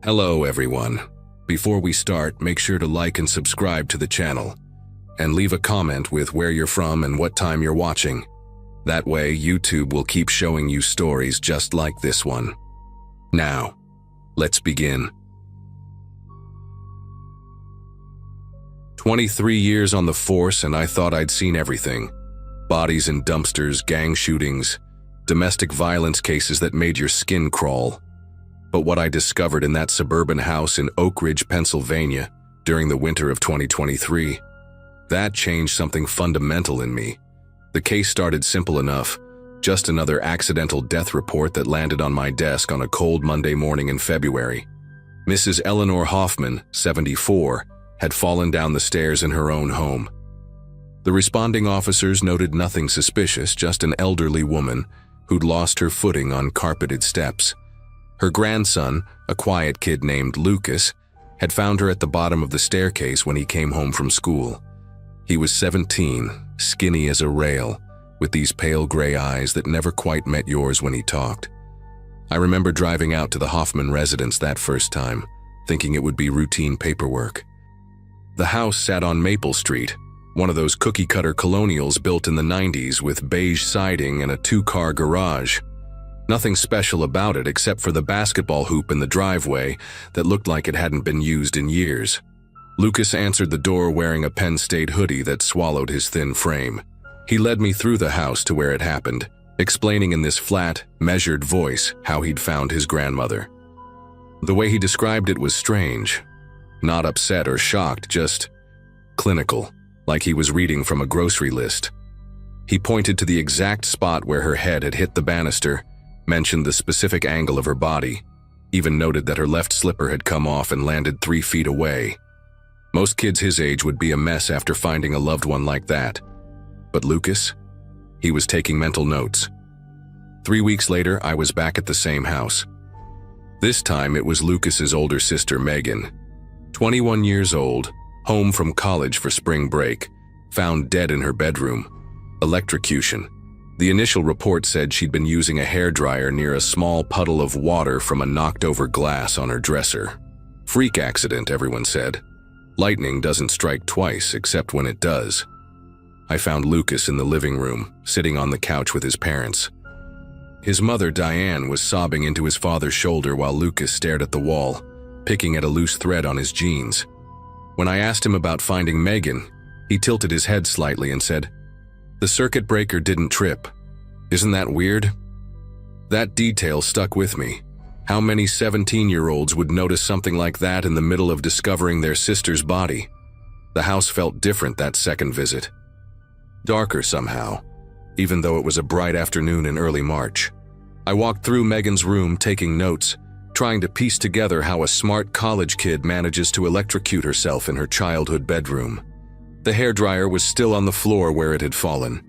Hello everyone. Before we start, make sure to like and subscribe to the channel, and leave a comment with where you're from and what time you're watching. That way, YouTube will keep showing you stories just like this one. Now, let's begin. 23 years on the force and I thought I'd seen everything. Bodies in dumpsters, gang shootings, domestic violence cases that made your skin crawl. But what I discovered in that suburban house in Oak Ridge, Pennsylvania, during the winter of 2023, that changed something fundamental in me. The case started simple enough, just another accidental death report that landed on my desk on a cold Monday morning in February. Mrs. Eleanor Hoffman, 74, had fallen down the stairs in her own home. The responding officers noted nothing suspicious, just an elderly woman who'd lost her footing on carpeted steps. Her grandson, a quiet kid named Lucas, had found her at the bottom of the staircase when he came home from school. He was 17, skinny as a rail, with these pale gray eyes that never quite met yours when he talked. I remember driving out to the Hoffman residence that first time, thinking it would be routine paperwork. The house sat on Maple Street, one of those cookie-cutter colonials built in the 90s with beige siding and a two-car garage. Nothing special about it except for the basketball hoop in the driveway that looked like it hadn't been used in years. Lucas answered the door wearing a Penn State hoodie that swallowed his thin frame. He led me through the house to where it happened, explaining in this flat, measured voice how he'd found his grandmother. The way he described it was strange. Not upset or shocked, just clinical, like he was reading from a grocery list. He pointed to the exact spot where her head had hit the banister, mentioned the specific angle of her body, even noted that her left slipper had come off and landed 3 feet away. Most kids his age would be a mess after finding a loved one like that. But Lucas? He was taking mental notes. 3 weeks later, I was back at the same house. This time, it was Lucas's older sister, Megan. 21 years old, home from college for spring break, found dead in her bedroom. Electrocution. The initial report said she'd been using a hairdryer near a small puddle of water from a knocked-over glass on her dresser. Freak accident, everyone said. Lightning doesn't strike twice, except when it does. I found Lucas in the living room, sitting on the couch with his parents. His mother, Diane, was sobbing into his father's shoulder while Lucas stared at the wall, picking at a loose thread on his jeans. When I asked him about finding Megan, he tilted his head slightly and said, "The circuit breaker didn't trip. Isn't that weird?" That detail stuck with me. How many 17-year-olds would notice something like that in the middle of discovering their sister's body? The house felt different that second visit. Darker somehow, even though it was a bright afternoon in early March. I walked through Megan's room taking notes, trying to piece together how a smart college kid manages to electrocute herself in her childhood bedroom. The hairdryer was still on the floor where it had fallen,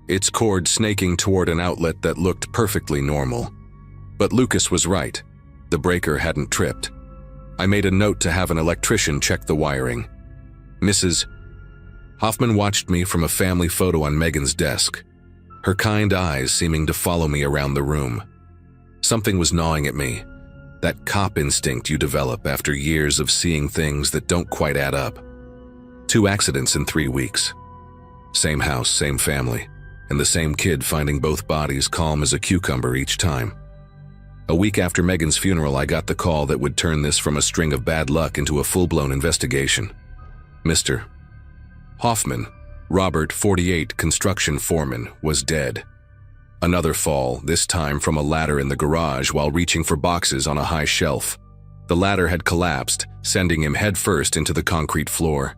its cord snaking toward an outlet that looked perfectly normal. But Lucas was right. The breaker hadn't tripped. I made a note to have an electrician check the wiring. Mrs. Hoffman watched me from a family photo on Megan's desk, her kind eyes seeming to follow me around the room. Something was gnawing at me, that cop instinct you develop after years of seeing things that don't quite add up. 2 accidents in 3 weeks. Same house, same family, and the same kid finding both bodies calm as a cucumber each time. A week after Megan's funeral, I got the call that would turn this from a string of bad luck into a full-blown investigation. Mr. Hoffman, Robert, 48, construction foreman, was dead. Another fall, this time from a ladder in the garage while reaching for boxes on a high shelf. The ladder had collapsed, sending him headfirst into the concrete floor.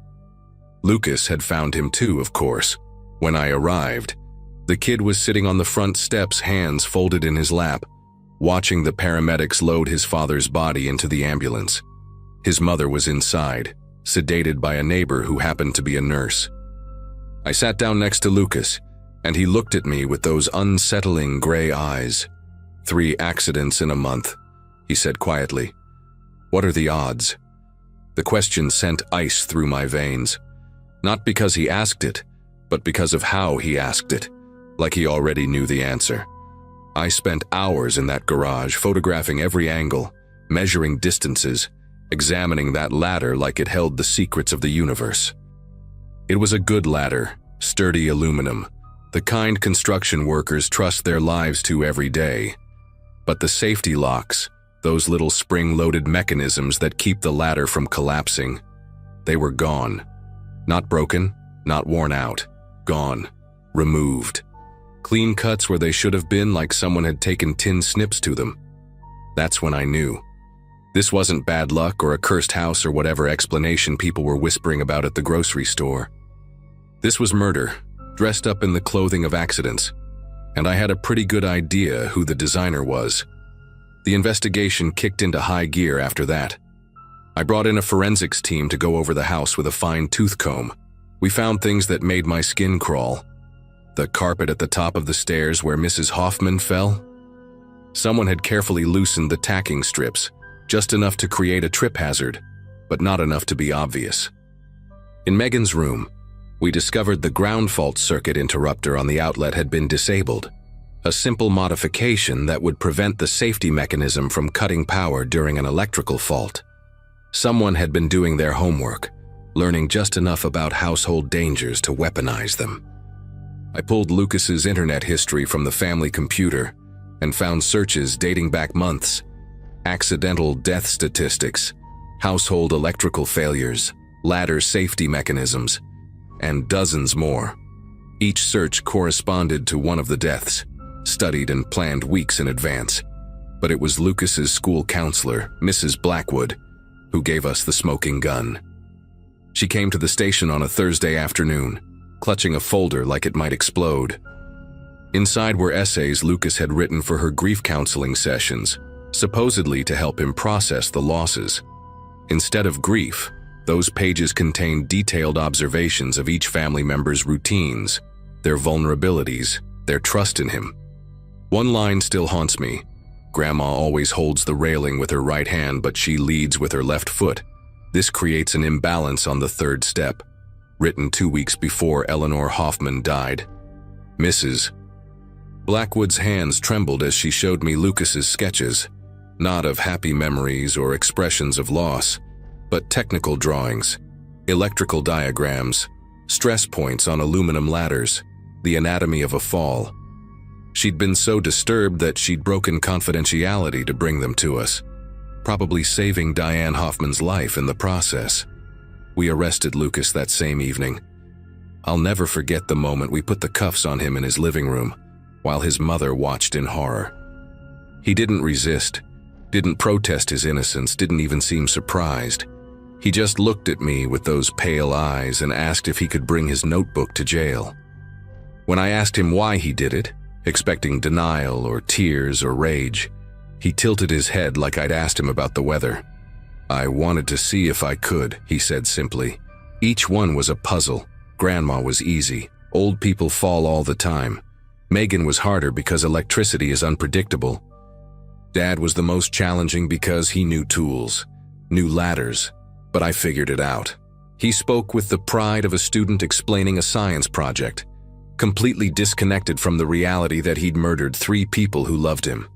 Lucas had found him too, of course. When I arrived, the kid was sitting on the front steps, hands folded in his lap, watching the paramedics load his father's body into the ambulance. His mother was inside, sedated by a neighbor who happened to be a nurse. I sat down next to Lucas, and he looked at me with those unsettling gray eyes. 3 accidents in a month, he said quietly. What are the odds? The question sent ice through my veins. Not because he asked it, but because of how he asked it, like he already knew the answer. I spent hours in that garage photographing every angle, measuring distances, examining that ladder like it held the secrets of the universe. It was a good ladder, sturdy aluminum, the kind construction workers trust their lives to every day. But the safety locks, those little spring-loaded mechanisms that keep the ladder from collapsing, they were gone. Not broken, not worn out. Gone. Removed. Clean cuts where they should have been, like someone had taken tin snips to them. That's when I knew. This wasn't bad luck or a cursed house or whatever explanation people were whispering about at the grocery store. This was murder, dressed up in the clothing of accidents, and I had a pretty good idea who the designer was. The investigation kicked into high gear after that. I brought in a forensics team to go over the house with a fine tooth comb. We found things that made my skin crawl. The carpet at the top of the stairs where Mrs. Hoffman fell. Someone had carefully loosened the tacking strips, just enough to create a trip hazard, but not enough to be obvious. In Megan's room, we discovered the ground fault circuit interrupter on the outlet had been disabled, a simple modification that would prevent the safety mechanism from cutting power during an electrical fault. Someone had been doing their homework, learning just enough about household dangers to weaponize them. I pulled Lucas's internet history from the family computer and found searches dating back months, accidental death statistics, household electrical failures, ladder safety mechanisms, and dozens more. Each search corresponded to one of the deaths, studied and planned weeks in advance. But it was Lucas's school counselor, Mrs. Blackwood, who gave us the smoking gun. She came to the station on a Thursday afternoon, clutching a folder like it might explode. Inside were essays Lucas had written for her grief counseling sessions, supposedly to help him process the losses. Instead of grief, those pages contained detailed observations of each family member's routines, their vulnerabilities, their trust in him. One line still haunts me. Grandma always holds the railing with her right hand, but she leads with her left foot. This creates an imbalance on the third step. Written 2 weeks before Eleanor Hoffman died. Mrs. Blackwood's hands trembled as she showed me Lucas's sketches, not of happy memories or expressions of loss, but technical drawings, electrical diagrams, stress points on aluminum ladders, the anatomy of a fall. She'd been so disturbed that she'd broken confidentiality to bring them to us, probably saving Diane Hoffman's life in the process. We arrested Lucas that same evening. I'll never forget the moment we put the cuffs on him in his living room, while his mother watched in horror. He didn't resist, didn't protest his innocence, didn't even seem surprised. He just looked at me with those pale eyes and asked if he could bring his notebook to jail. When I asked him why he did it, expecting denial or tears or rage, he tilted his head like I'd asked him about the weather. "I wanted to see if I could," he said simply. Each one was a puzzle. Grandma was easy. Old people fall all the time. Megan was harder because electricity is unpredictable. Dad was the most challenging because he knew tools, knew ladders, but I figured it out. He spoke with the pride of a student explaining a science project, completely disconnected from the reality that he'd murdered 3 people who loved him.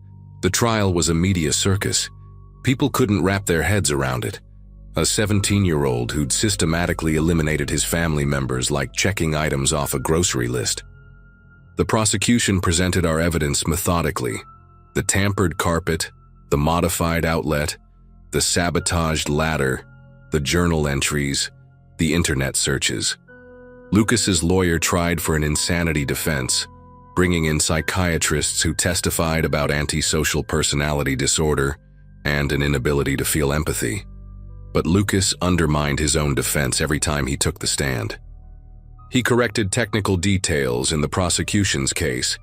The trial was a media circus. People couldn't wrap their heads around it. A 17-year-old who'd systematically eliminated his family members like checking items off a grocery list. The prosecution presented our evidence methodically. The tampered carpet, the modified outlet, the sabotaged ladder, the journal entries, the internet searches. Lucas's lawyer tried for an insanity defense, bringing in psychiatrists who testified about antisocial personality disorder and an inability to feel empathy. But Lucas undermined his own defense every time he took the stand. He corrected technical details in the prosecution's case,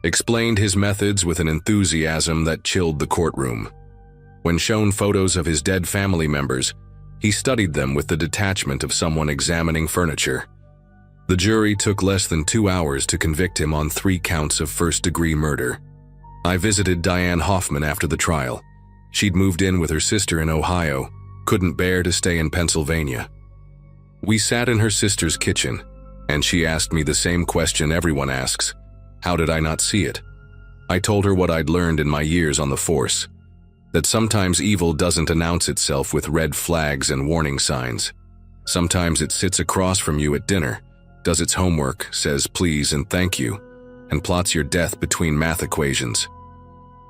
explained his methods with an enthusiasm that chilled the courtroom. When shown photos of his dead family members, he studied them with the detachment of someone examining furniture. The jury took less than 2 hours to convict him on 3 counts of first-degree murder. I visited Diane Hoffman after the trial. She'd moved in with her sister in Ohio, couldn't bear to stay in Pennsylvania. We sat in her sister's kitchen, and she asked me the same question everyone asks: how did I not see it? I told her what I'd learned in my years on the force, That sometimes evil doesn't announce itself with red flags and warning signs. Sometimes it sits across from you at dinner, does its homework, says please and thank you, and plots your death between math equations.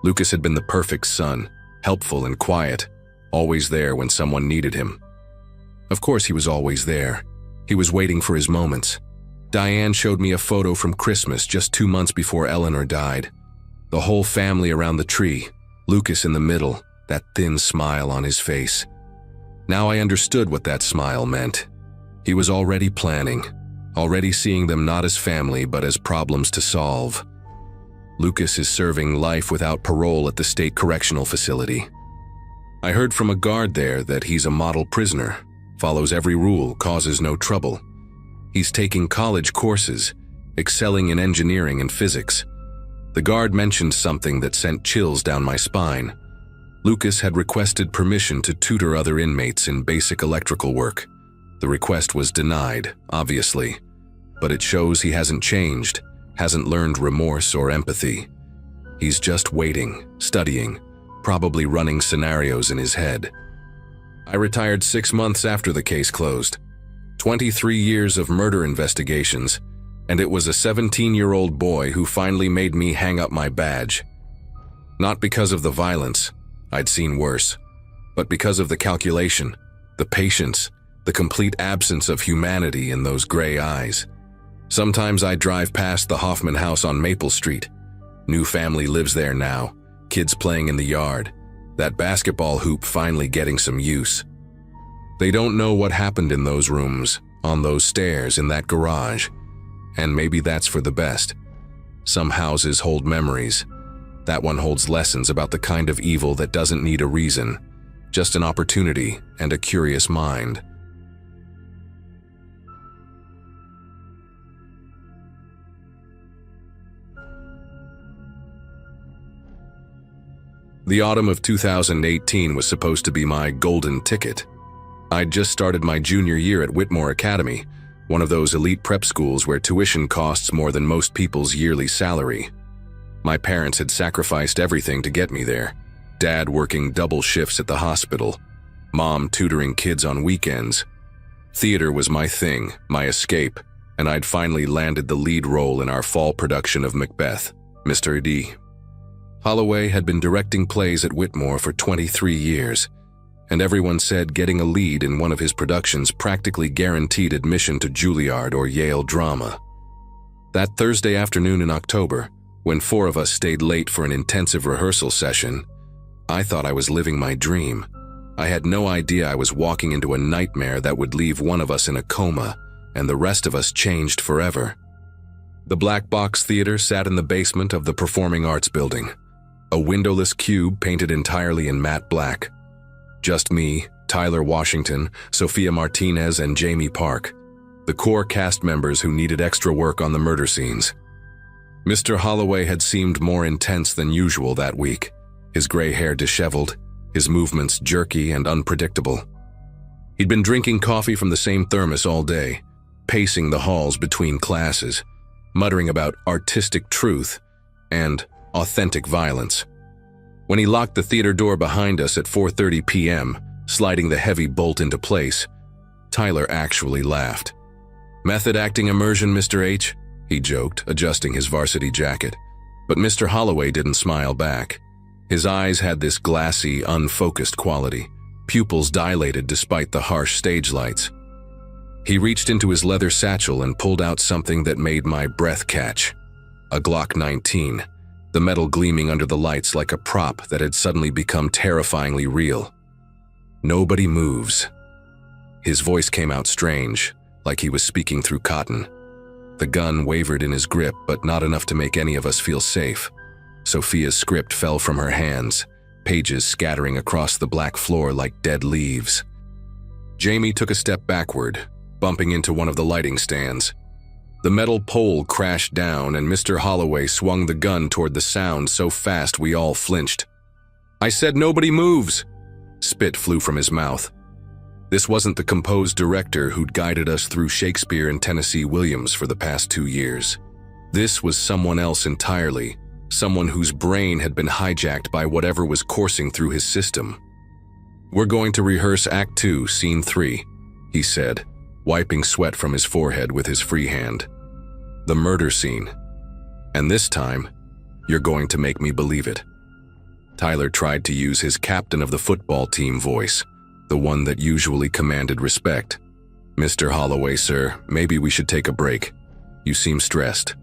Lucas had been the perfect son, helpful and quiet, always there when someone needed him. Of course he was always there. He was waiting for his moments. Diane showed me a photo from Christmas just 2 months before Eleanor died. The whole family around the tree, Lucas in the middle, that thin smile on his face. Now I understood what that smile meant. He was already planning, already seeing them not as family but as problems to solve. Lucas is serving life without parole at the state correctional facility. I heard from a guard there that he's a model prisoner, follows every rule, causes no trouble. He's taking college courses, excelling in engineering and physics. The guard mentioned something that sent chills down my spine. Lucas had requested permission to tutor other inmates in basic electrical work. The request was denied, obviously, but it shows he hasn't changed, hasn't learned remorse or empathy. He's just waiting, studying, probably running scenarios in his head. I retired 6 months after the case closed. 23 years of murder investigations, and it was a 17-year-old boy who finally made me hang up my badge. Not because of the violence, I'd seen worse, but because of the calculation, the patience, the complete absence of humanity in those gray eyes. Sometimes I drive past the Hoffman house on Maple Street. New family lives there now, kids playing in the yard, that basketball hoop finally getting some use. They don't know what happened in those rooms, on those stairs, in that garage. And maybe that's for the best. Some houses hold memories. That one holds lessons about the kind of evil that doesn't need a reason, just an opportunity and a curious mind. The autumn of 2018 was supposed to be my golden ticket. I'd just started my junior year at Whitmore Academy, one of those elite prep schools where tuition costs more than most people's yearly salary. My parents had sacrificed everything to get me there. Dad working double shifts at the hospital, Mom tutoring kids on weekends. Theater was my thing, my escape, and I'd finally landed the lead role in our fall production of Macbeth, Mr. D. Holloway had been directing plays at Whitmore for 23 years, and everyone said getting a lead in one of his productions practically guaranteed admission to Juilliard or Yale drama. That Thursday afternoon in October, when 4 of us stayed late for an intensive rehearsal session, I thought I was living my dream. I had no idea I was walking into a nightmare that would leave one of us in a coma and the rest of us changed forever. The Black Box Theater sat in the basement of the Performing Arts Building, a windowless cube painted entirely in matte black. Just me, Tyler Washington, Sophia Martinez, and Jamie Park, the core cast members who needed extra work on the murder scenes. Mr. Holloway had seemed more intense than usual that week, his gray hair disheveled, his movements jerky and unpredictable. He'd been drinking coffee from the same thermos all day, pacing the halls between classes, muttering about artistic truth and authentic violence. When he locked the theater door behind us at 4:30 p.m., sliding the heavy bolt into place, Tyler actually laughed. "Method acting immersion, Mr. H?" he joked, adjusting his varsity jacket. But Mr. Holloway didn't smile back. His eyes had this glassy, unfocused quality, pupils dilated despite the harsh stage lights. He reached into his leather satchel and pulled out something that made my breath catch. A Glock 19. The metal gleaming under the lights like a prop that had suddenly become terrifyingly real. "Nobody moves." His voice came out strange, like he was speaking through cotton. The gun wavered in his grip, but not enough to make any of us feel safe. Sophia's script fell from her hands, pages scattering across the black floor like dead leaves. Jamie took a step backward, bumping into one of the lighting stands. The metal pole crashed down and Mr. Holloway swung the gun toward the sound so fast we all flinched. "I said nobody moves!" Spit flew from his mouth. This wasn't the composed director who'd guided us through Shakespeare and Tennessee Williams for the past 2 years. This was someone else entirely, someone whose brain had been hijacked by whatever was coursing through his system. "We're going to rehearse Act 2, Scene 3, he said, wiping sweat from his forehead with his free hand. "The murder scene. And this time, you're going to make me believe it." Tyler tried to use his captain of the football team voice, the one that usually commanded respect. "Mr. Holloway, sir, maybe we should take a break. You seem stressed."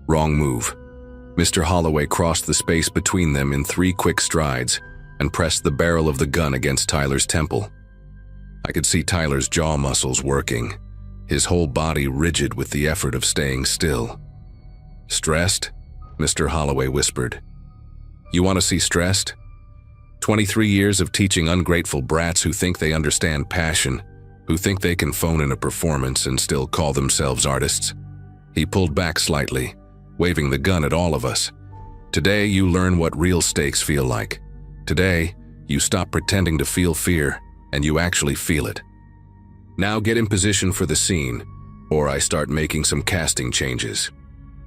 "Wrong move." Mr. Holloway crossed the space between them in 3 quick strides and pressed the barrel of the gun against Tyler's temple. I could see Tyler's jaw muscles working, his whole body rigid with the effort of staying still. "Stressed?" Mr. Holloway whispered. "You want to see stressed? 23 years of teaching ungrateful brats who think they understand passion, who think they can phone in a performance and still call themselves artists." He pulled back slightly, waving the gun at all of us. "Today you learn what real stakes feel like. Today, you stop pretending to feel fear, and you actually feel it. Now get in position for the scene, or I start making some casting changes."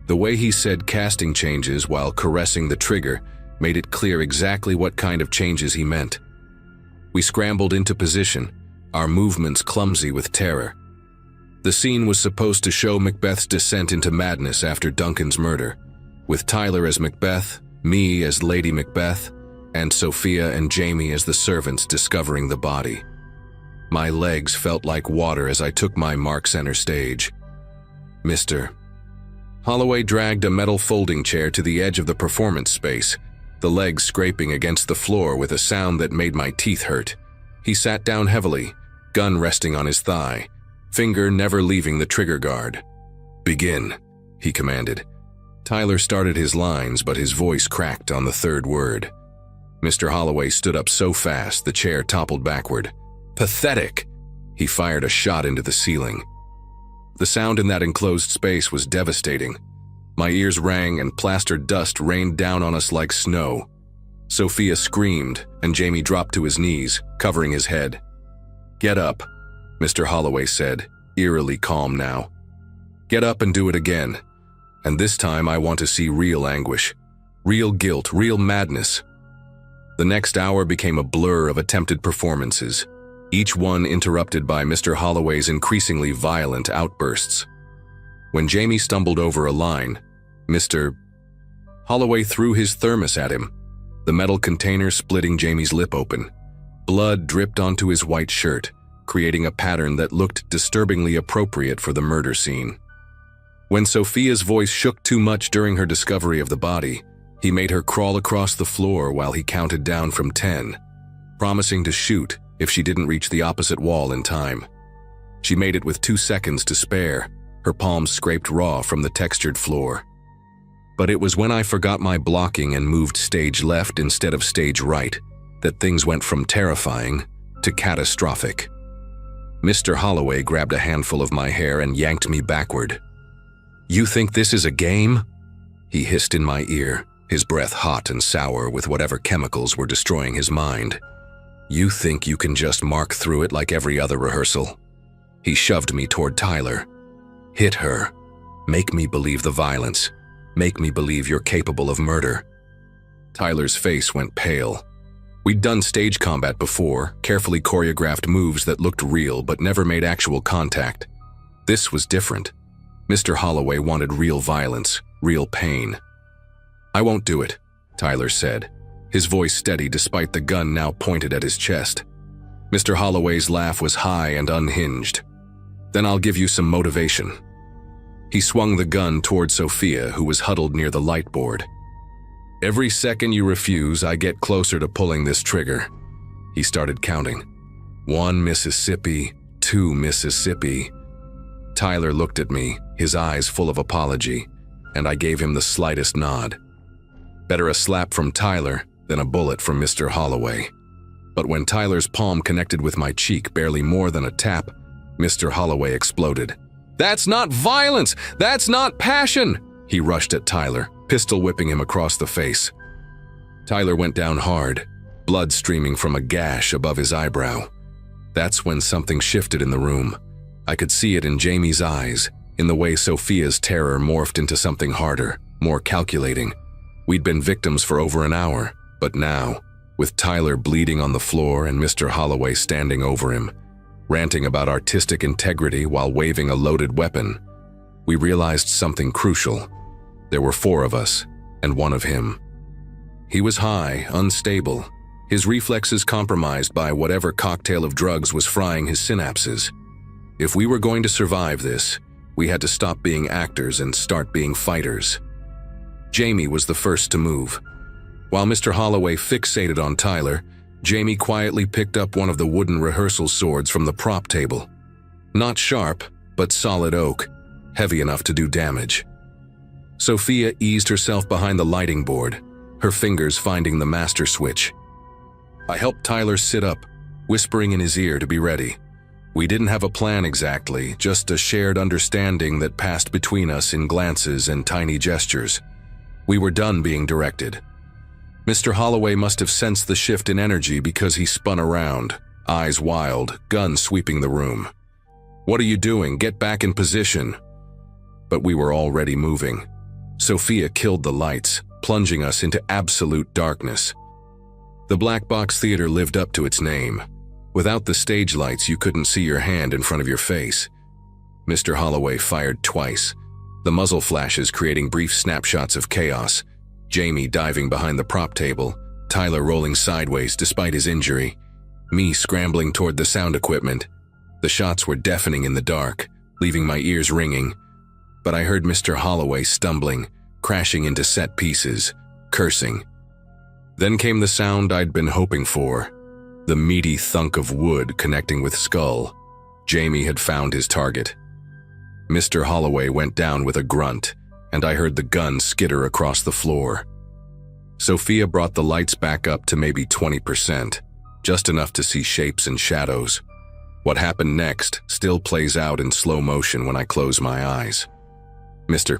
The way he said casting changes while caressing the trigger made it clear exactly what kind of changes he meant. We scrambled into position, our movements clumsy with terror. The scene was supposed to show Macbeth's descent into madness after Duncan's murder, with Tyler as Macbeth, me as Lady Macbeth, and Sophia and Jamie as the servants discovering the body. My legs felt like water as I took my mark center stage. "Mr. Holloway dragged a metal folding chair to the edge of the performance space, the legs scraping against the floor with a sound that made my teeth hurt. He sat down heavily, gun resting on his thigh, finger never leaving the trigger guard. "Begin," he commanded. Tyler started his lines, but his voice cracked on the 3rd word. Mr. Holloway stood up so fast the chair toppled backward. "Pathetic!" He fired a shot into the ceiling. The sound in that enclosed space was devastating. My ears rang and plastered dust rained down on us like snow. Sophia screamed, and Jamie dropped to his knees, covering his head. "Get up," Mr. Holloway said, eerily calm now. "Get up and do it again. And this time I want to see real anguish, real guilt, real madness." The next hour became a blur of attempted performances, each one interrupted by Mr. Holloway's increasingly violent outbursts. When Jamie stumbled over a line, Mr. Holloway threw his thermos at him, the metal container splitting Jamie's lip open. Blood dripped onto his white shirt, creating a pattern that looked disturbingly appropriate for the murder scene. When Sophia's voice shook too much during her discovery of the body, he made her crawl across the floor while he counted down from 10, promising to shoot if she didn't reach the opposite wall in time. She made it with 2 seconds to spare, her palms scraped raw from the textured floor. But it was when I forgot my blocking and moved stage left instead of stage right that things went from terrifying to catastrophic. Mr. Holloway grabbed a handful of my hair and yanked me backward. "You think this is a game?" He hissed in my ear, his breath hot and sour with whatever chemicals were destroying his mind. "You think you can just mark through it like every other rehearsal?" He shoved me toward Tyler. "Hit her. Make me believe the violence. Make me believe you're capable of murder." Tyler's face went pale. We'd done stage combat before, carefully choreographed moves that looked real but never made actual contact. This was different. Mr. Holloway wanted real violence, real pain. "I won't do it," Tyler said, his voice steady despite the gun now pointed at his chest. Mr. Holloway's laugh was high and unhinged. "Then I'll give you some motivation." He swung the gun toward Sophia, who was huddled near the light board. "Every second you refuse, I get closer to pulling this trigger." He started counting. 1 Mississippi, 2 Mississippi. Tyler looked at me, his eyes full of apology, and I gave him the slightest nod. Better a slap from Tyler than a bullet from Mr. Holloway. But when Tyler's palm connected with my cheek barely more than a tap, Mr. Holloway exploded. "That's not violence! That's not passion!" He rushed at Tyler, pistol whipping him across the face. Tyler went down hard, blood streaming from a gash above his eyebrow. That's when something shifted in the room. I could see it in Jamie's eyes, in the way Sophia's terror morphed into something harder, more calculating. We'd been victims for over an hour, but now, with Tyler bleeding on the floor and Mr. Holloway standing over him, ranting about artistic integrity while waving a loaded weapon, we realized something crucial. There were 4 of us, and 1 of him. He was high, unstable, his reflexes compromised by whatever cocktail of drugs was frying his synapses. If we were going to survive this, we had to stop being actors and start being fighters. Jamie was the first to move. While Mr. Holloway fixated on Tyler, Jamie quietly picked up one of the wooden rehearsal swords from the prop table. Not sharp, but solid oak, heavy enough to do damage. Sophia eased herself behind the lighting board, her fingers finding the master switch. I helped Tyler sit up, whispering in his ear to be ready. We didn't have a plan exactly, just a shared understanding that passed between us in glances and tiny gestures. We were done being directed. Mr. Holloway must have sensed the shift in energy because he spun around, eyes wild, gun sweeping the room. "What are you doing? Get back in position." But we were already moving. Sophia killed the lights, plunging us into absolute darkness. The Black Box Theater lived up to its name. Without the stage lights, you couldn't see your hand in front of your face. Mr. Holloway fired twice, the muzzle flashes creating brief snapshots of chaos, Jamie diving behind the prop table, Tyler rolling sideways despite his injury, me scrambling toward the sound equipment. The shots were deafening in the dark, leaving my ears ringing, but I heard Mr. Holloway stumbling, crashing into set pieces, cursing. Then came the sound I'd been hoping for, the meaty thunk of wood connecting with skull. Jamie had found his target. Mr. Holloway went down with a grunt, and I heard the gun skitter across the floor. Sophia brought the lights back up to maybe 20%, just enough to see shapes and shadows. What happened next still plays out in slow motion when I close my eyes. Mr.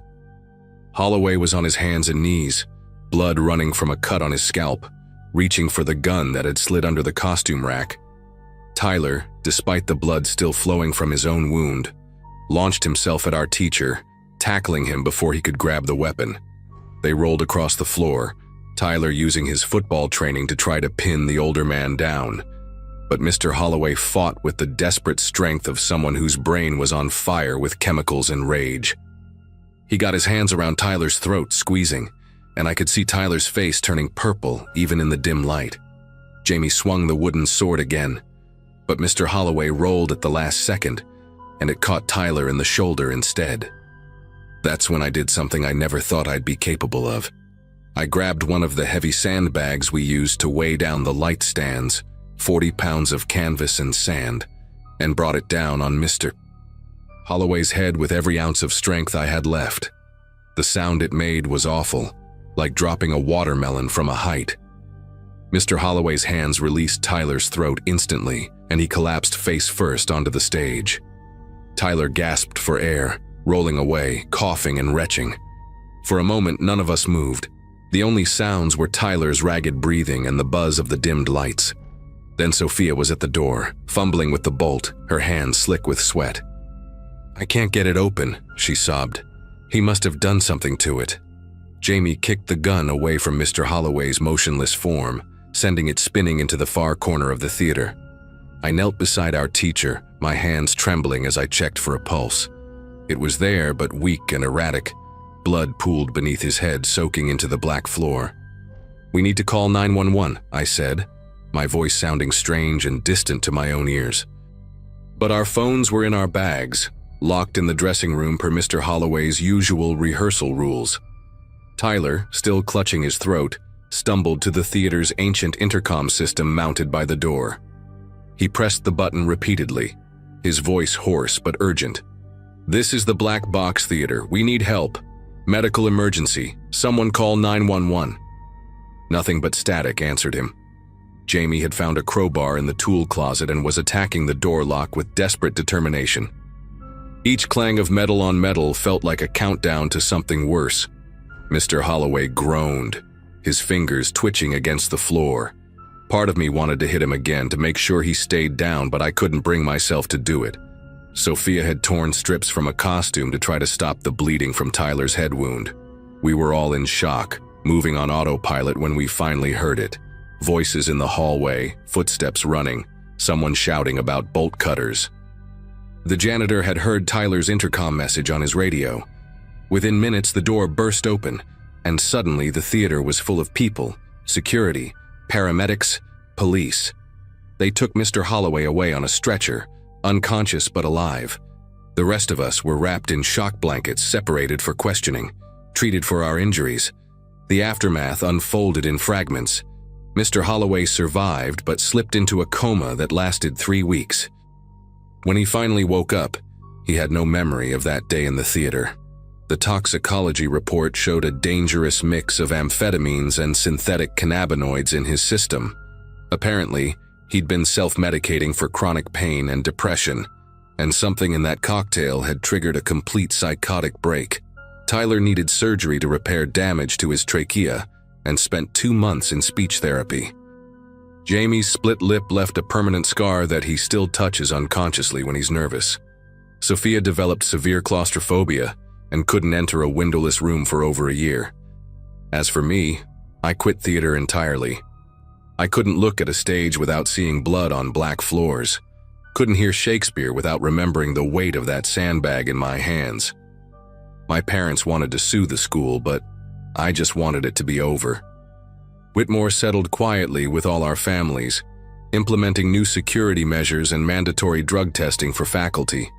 Holloway was on his hands and knees, blood running from a cut on his scalp, reaching for the gun that had slid under the costume rack. Tyler, despite the blood still flowing from his own wound, launched himself at our teacher, tackling him before he could grab the weapon. They rolled across the floor, Tyler using his football training to try to pin the older man down. But Mr. Holloway fought with the desperate strength of someone whose brain was on fire with chemicals and rage. He got his hands around Tyler's throat, squeezing, and I could see Tyler's face turning purple even in the dim light. Jamie swung the wooden sword again, but Mr. Holloway rolled at the last second, and it caught Tyler in the shoulder instead. That's when I did something I never thought I'd be capable of. I grabbed one of the heavy sandbags we used to weigh down the light stands, 40 pounds of canvas and sand, and brought it down on Mr. Holloway's head with every ounce of strength I had left. The sound it made was awful, like dropping a watermelon from a height. Mr. Holloway's hands released Tyler's throat instantly, and he collapsed face first onto the stage. Tyler gasped for air, rolling away, coughing and retching. For a moment, none of us moved. The only sounds were Tyler's ragged breathing and the buzz of the dimmed lights. Then Sophia was at the door, fumbling with the bolt, her hands slick with sweat. "I can't get it open," she sobbed. "He must have done something to it." Jamie kicked the gun away from Mr. Holloway's motionless form, sending it spinning into the far corner of the theater. I knelt beside our teacher, my hands trembling as I checked for a pulse. It was there, but weak and erratic. Blood pooled beneath his head, soaking into the black floor. "We need to call 911, I said, my voice sounding strange and distant to my own ears. But our phones were in our bags, locked in the dressing room per Mr. Holloway's usual rehearsal rules. Tyler, still clutching his throat, stumbled to the theater's ancient intercom system mounted by the door. He pressed the button repeatedly, his voice hoarse but urgent. "This is the Black Box Theater. We need help. Medical emergency. Someone call 911. Nothing but static answered him. Jamie had found a crowbar in the tool closet and was attacking the door lock with desperate determination. Each clang of metal on metal felt like a countdown to something worse. Mr. Holloway groaned, his fingers twitching against the floor. Part of me wanted to hit him again to make sure he stayed down, but I couldn't bring myself to do it. Sophia had torn strips from a costume to try to stop the bleeding from Tyler's head wound. We were all in shock, moving on autopilot when we finally heard it. Voices in the hallway, footsteps running, someone shouting about bolt cutters. The janitor had heard Tyler's intercom message on his radio. Within minutes, the door burst open, and suddenly the theater was full of people, security, paramedics, police. They took Mr. Holloway away on a stretcher, unconscious but alive. The rest of us were wrapped in shock blankets, separated for questioning, treated for our injuries. The aftermath unfolded in fragments. Mr. Holloway survived but slipped into a coma that lasted 3 weeks. When he finally woke up, he had no memory of that day in the theater. The toxicology report showed a dangerous mix of amphetamines and synthetic cannabinoids in his system. Apparently, he'd been self-medicating for chronic pain and depression, and something in that cocktail had triggered a complete psychotic break. Tyler needed surgery to repair damage to his trachea and spent 2 months in speech therapy. Jamie's split lip left a permanent scar that he still touches unconsciously when he's nervous. Sophia developed severe claustrophobia and couldn't enter a windowless room for over a year. As for me, I quit theater entirely. I couldn't look at a stage without seeing blood on black floors. Couldn't hear Shakespeare without remembering the weight of that sandbag in my hands. My parents wanted to sue the school, but I just wanted it to be over. Whitmore settled quietly with all our families, implementing new security measures and mandatory drug testing for faculty.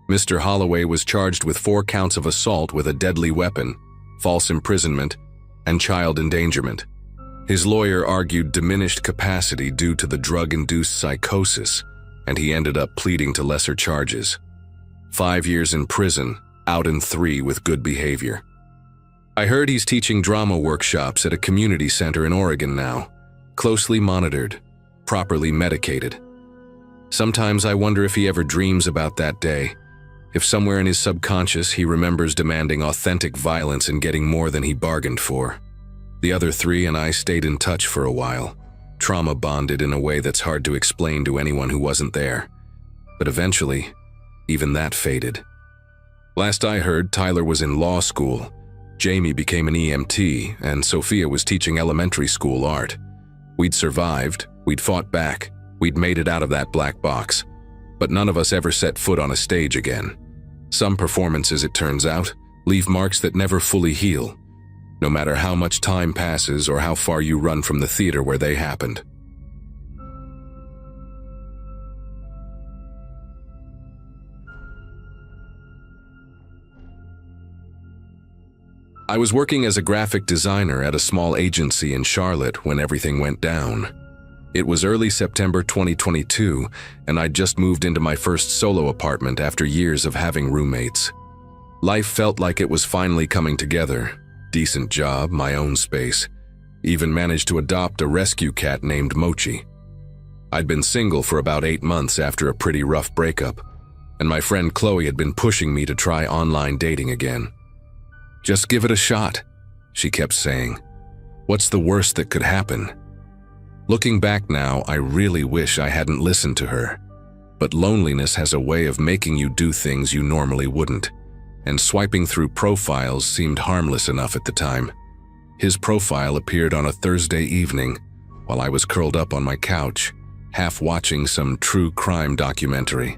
Mr. Holloway was charged with 4 counts of assault with a deadly weapon, false imprisonment, and child endangerment. His lawyer argued diminished capacity due to the drug-induced psychosis, and he ended up pleading to lesser charges. 5 years in prison, out in 3 with good behavior. I heard he's teaching drama workshops at a community center in Oregon now, closely monitored, properly medicated. Sometimes I wonder if he ever dreams about that day, if somewhere in his subconscious he remembers demanding authentic violence and getting more than he bargained for. The other 3 and I stayed in touch for a while, trauma bonded in a way that's hard to explain to anyone who wasn't there. But eventually, even that faded. Last I heard, Tyler was in law school. Jamie became an EMT, and Sophia was teaching elementary school art. We'd survived, we'd fought back, we'd made it out of that black box. But none of us ever set foot on a stage again. Some performances, it turns out, leave marks that never fully heal, no matter how much time passes or how far you run from the theater where they happened. I was working as a graphic designer at a small agency in Charlotte when everything went down. It was early September 2022, and I'd just moved into my first solo apartment after years of having roommates. Life felt like it was finally coming together. Decent job, my own space. Even managed to adopt a rescue cat named Mochi. I'd been single for about 8 months after a pretty rough breakup, and my friend Chloe had been pushing me to try online dating again. "Just give it a shot," she kept saying. "What's the worst that could happen?" Looking back now, I really wish I hadn't listened to her. But loneliness has a way of making you do things you normally wouldn't, and swiping through profiles seemed harmless enough at the time. His profile appeared on a Thursday evening while I was curled up on my couch, half watching some true crime documentary.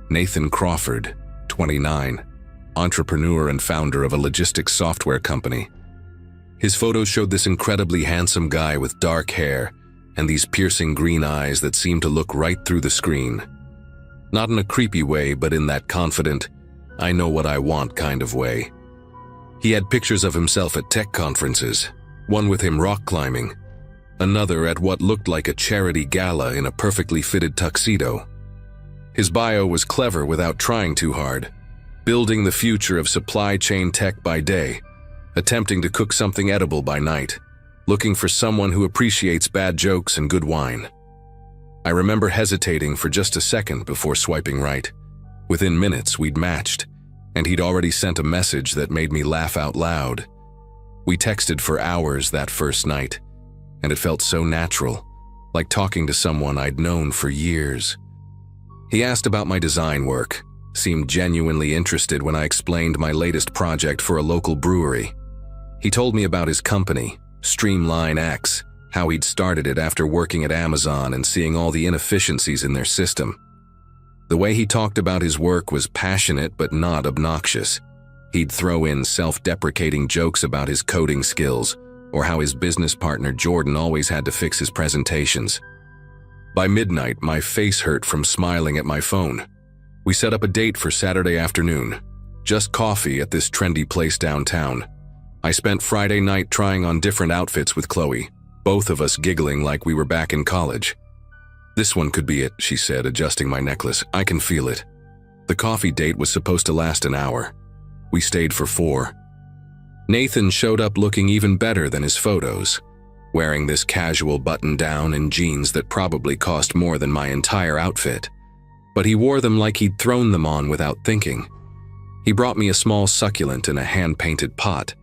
Nathan Crawford, 29. Entrepreneur and founder of a logistics software company. His photos showed this incredibly handsome guy with dark hair and these piercing green eyes that seemed to look right through the screen. Not in a creepy way, but in that confident, I know what I want kind of way. He had pictures of himself at tech conferences, one with him rock climbing, another at what looked like a charity gala in a perfectly fitted tuxedo. His bio was clever without trying too hard. Building the future of supply chain tech by day, attempting to cook something edible by night, looking for someone who appreciates bad jokes and good wine. I remember hesitating for just a second before swiping right. Within minutes, we'd matched, and he'd already sent a message that made me laugh out loud. We texted for hours that first night, and it felt so natural, like talking to someone I'd known for years. He asked about my design work, seemed genuinely interested when I explained my latest project for a local brewery. He told me about his company, Streamline X, how he'd started it after working at Amazon and seeing all the inefficiencies in their system. The way he talked about his work was passionate but not obnoxious. He'd throw in self-deprecating jokes about his coding skills or how his business partner Jordan always had to fix his presentations. By midnight, my face hurt from smiling at my phone. We set up a date for Saturday afternoon, just coffee at this trendy place downtown. I spent Friday night trying on different outfits with Chloe, both of us giggling like we were back in college. "This one could be it," she said, adjusting my necklace. "I can feel it." The coffee date was supposed to last an hour. We stayed for 4. Nathan showed up looking even better than his photos, wearing this casual button-down and jeans that probably cost more than my entire outfit. But he wore them like he'd thrown them on without thinking. He brought me a small succulent in a hand-painted pot,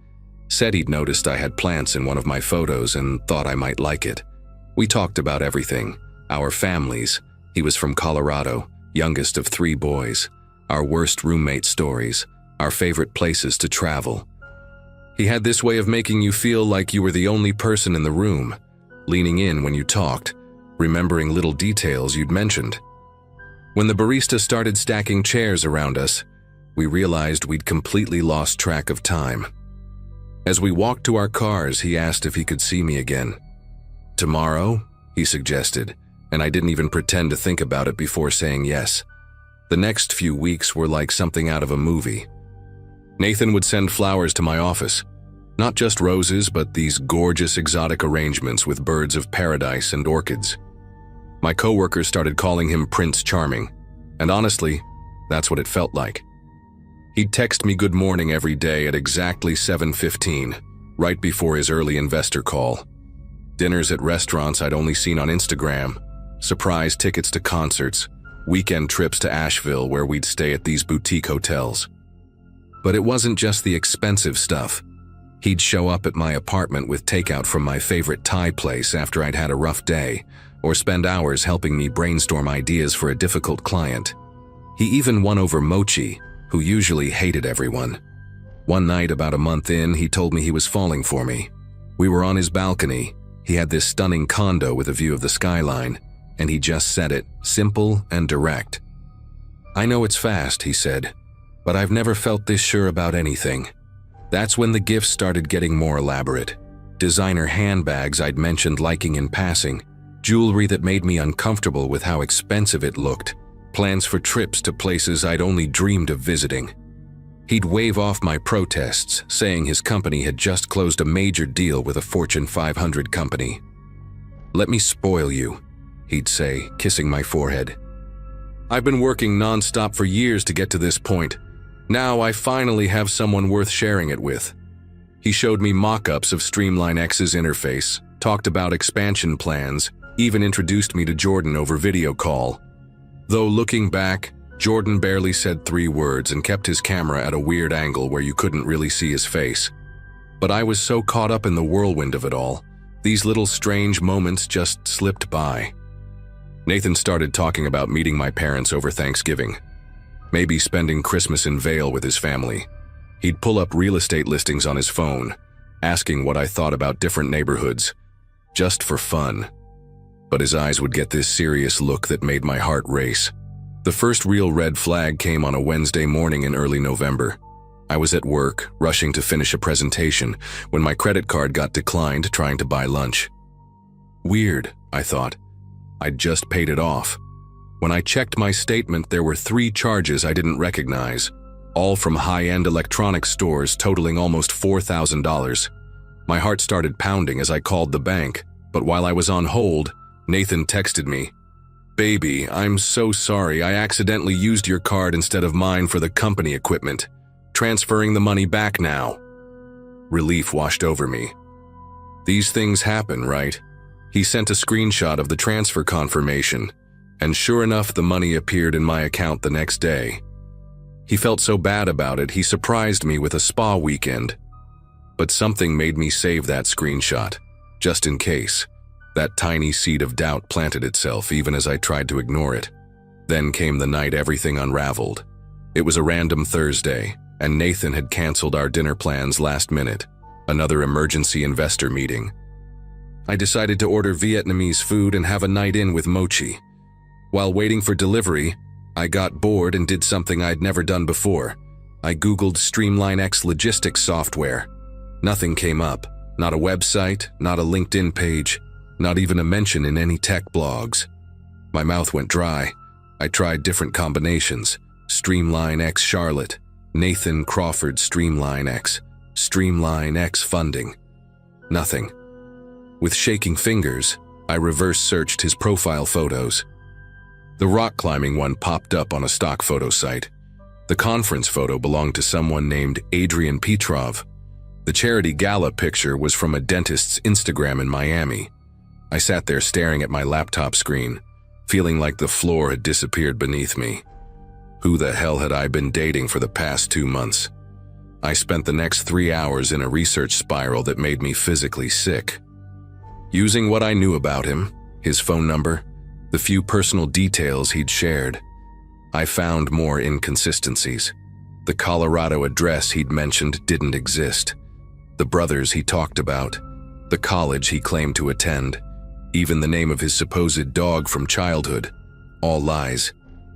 said he'd noticed I had plants in one of my photos and thought I might like it. We talked about everything, our families. He was from Colorado, youngest of 3 boys, our worst roommate stories, our favorite places to travel. He had this way of making you feel like you were the only person in the room, leaning in when you talked, remembering little details you'd mentioned. When the barista started stacking chairs around us, we realized we'd completely lost track of time. As we walked to our cars, he asked if he could see me again. "Tomorrow?" he suggested, and I didn't even pretend to think about it before saying yes. The next few weeks were like something out of a movie. Nathan would send flowers to my office. Not just roses, but these gorgeous exotic arrangements with birds of paradise and orchids. My coworkers started calling him Prince Charming, and honestly, that's what it felt like. He'd text me good morning every day at exactly 7:15, right before his early investor call. Dinners at restaurants I'd only seen on Instagram, surprise tickets to concerts, weekend trips to Asheville where we'd stay at these boutique hotels. But it wasn't just the expensive stuff. He'd show up at my apartment with takeout from my favorite Thai place after I'd had a rough day, or spend hours helping me brainstorm ideas for a difficult client. He even won over Mochi, who usually hated everyone. One night, about a month in, he told me he was falling for me. We were on his balcony. He had this stunning condo with a view of the skyline, and he just said it, simple and direct. "I know it's fast," he said, "but I've never felt this sure about anything." That's when the gifts started getting more elaborate. Designer handbags I'd mentioned liking in passing, jewelry that made me uncomfortable with how expensive it looked, plans for trips to places I'd only dreamed of visiting. He'd wave off my protests, saying his company had just closed a major deal with a Fortune 500 company. "Let me spoil you," he'd say, kissing my forehead. "I've been working nonstop for years to get to this point. Now I finally have someone worth sharing it with." He showed me mock-ups of Streamline X's interface, talked about expansion plans, even introduced me to Jordan over video call. Though looking back, Jordan barely said 3 words and kept his camera at a weird angle where you couldn't really see his face. But I was so caught up in the whirlwind of it all, these little strange moments just slipped by. Nathan started talking about meeting my parents over Thanksgiving. Maybe spending Christmas in Vail with his family. He'd pull up real estate listings on his phone, asking what I thought about different neighborhoods, just for fun. But his eyes would get this serious look that made my heart race. The first real red flag came on a Wednesday morning in early November. I was at work, rushing to finish a presentation, when my credit card got declined trying to buy lunch. Weird, I thought. I'd just paid it off. When I checked my statement, there were 3 charges I didn't recognize, all from high-end electronics stores totaling almost $4,000. My heart started pounding as I called the bank, but while I was on hold, Nathan texted me, "Baby, I'm so sorry. I accidentally used your card instead of mine for the company equipment. Transferring the money back now." Relief washed over me. These things happen, right? He sent a screenshot of the transfer confirmation, and sure enough, the money appeared in my account the next day. He felt so bad about it, he surprised me with a spa weekend. But something made me save that screenshot, just in case. That tiny seed of doubt planted itself even as I tried to ignore it. Then came the night everything unraveled. It was a random Thursday, and Nathan had canceled our dinner plans last minute. Another emergency investor meeting. I decided to order Vietnamese food and have a night in with mochi. While waiting for delivery, I got bored and did something I'd never done before. I Googled Streamline X logistics software. Nothing came up. Not a website, not a LinkedIn page, not even a mention in any tech blogs. My mouth went dry. I tried different combinations. Streamline X Charlotte, Nathan Crawford Streamline X, Streamline X funding. Nothing. With shaking fingers, I reverse searched his profile photos. The rock climbing one popped up on a stock photo site. The conference photo belonged to someone named Adrian Petrov. The charity gala picture was from a dentist's Instagram in Miami. I sat there staring at my laptop screen, feeling like the floor had disappeared beneath me. Who the hell had I been dating for the past 2 months? I spent the next 3 hours in a research spiral that made me physically sick. Using what I knew about him, his phone number, the few personal details he'd shared, I found more inconsistencies. The Colorado address he'd mentioned didn't exist. The brothers he talked about, the college he claimed to attend, even the name of his supposed dog from childhood, all lies.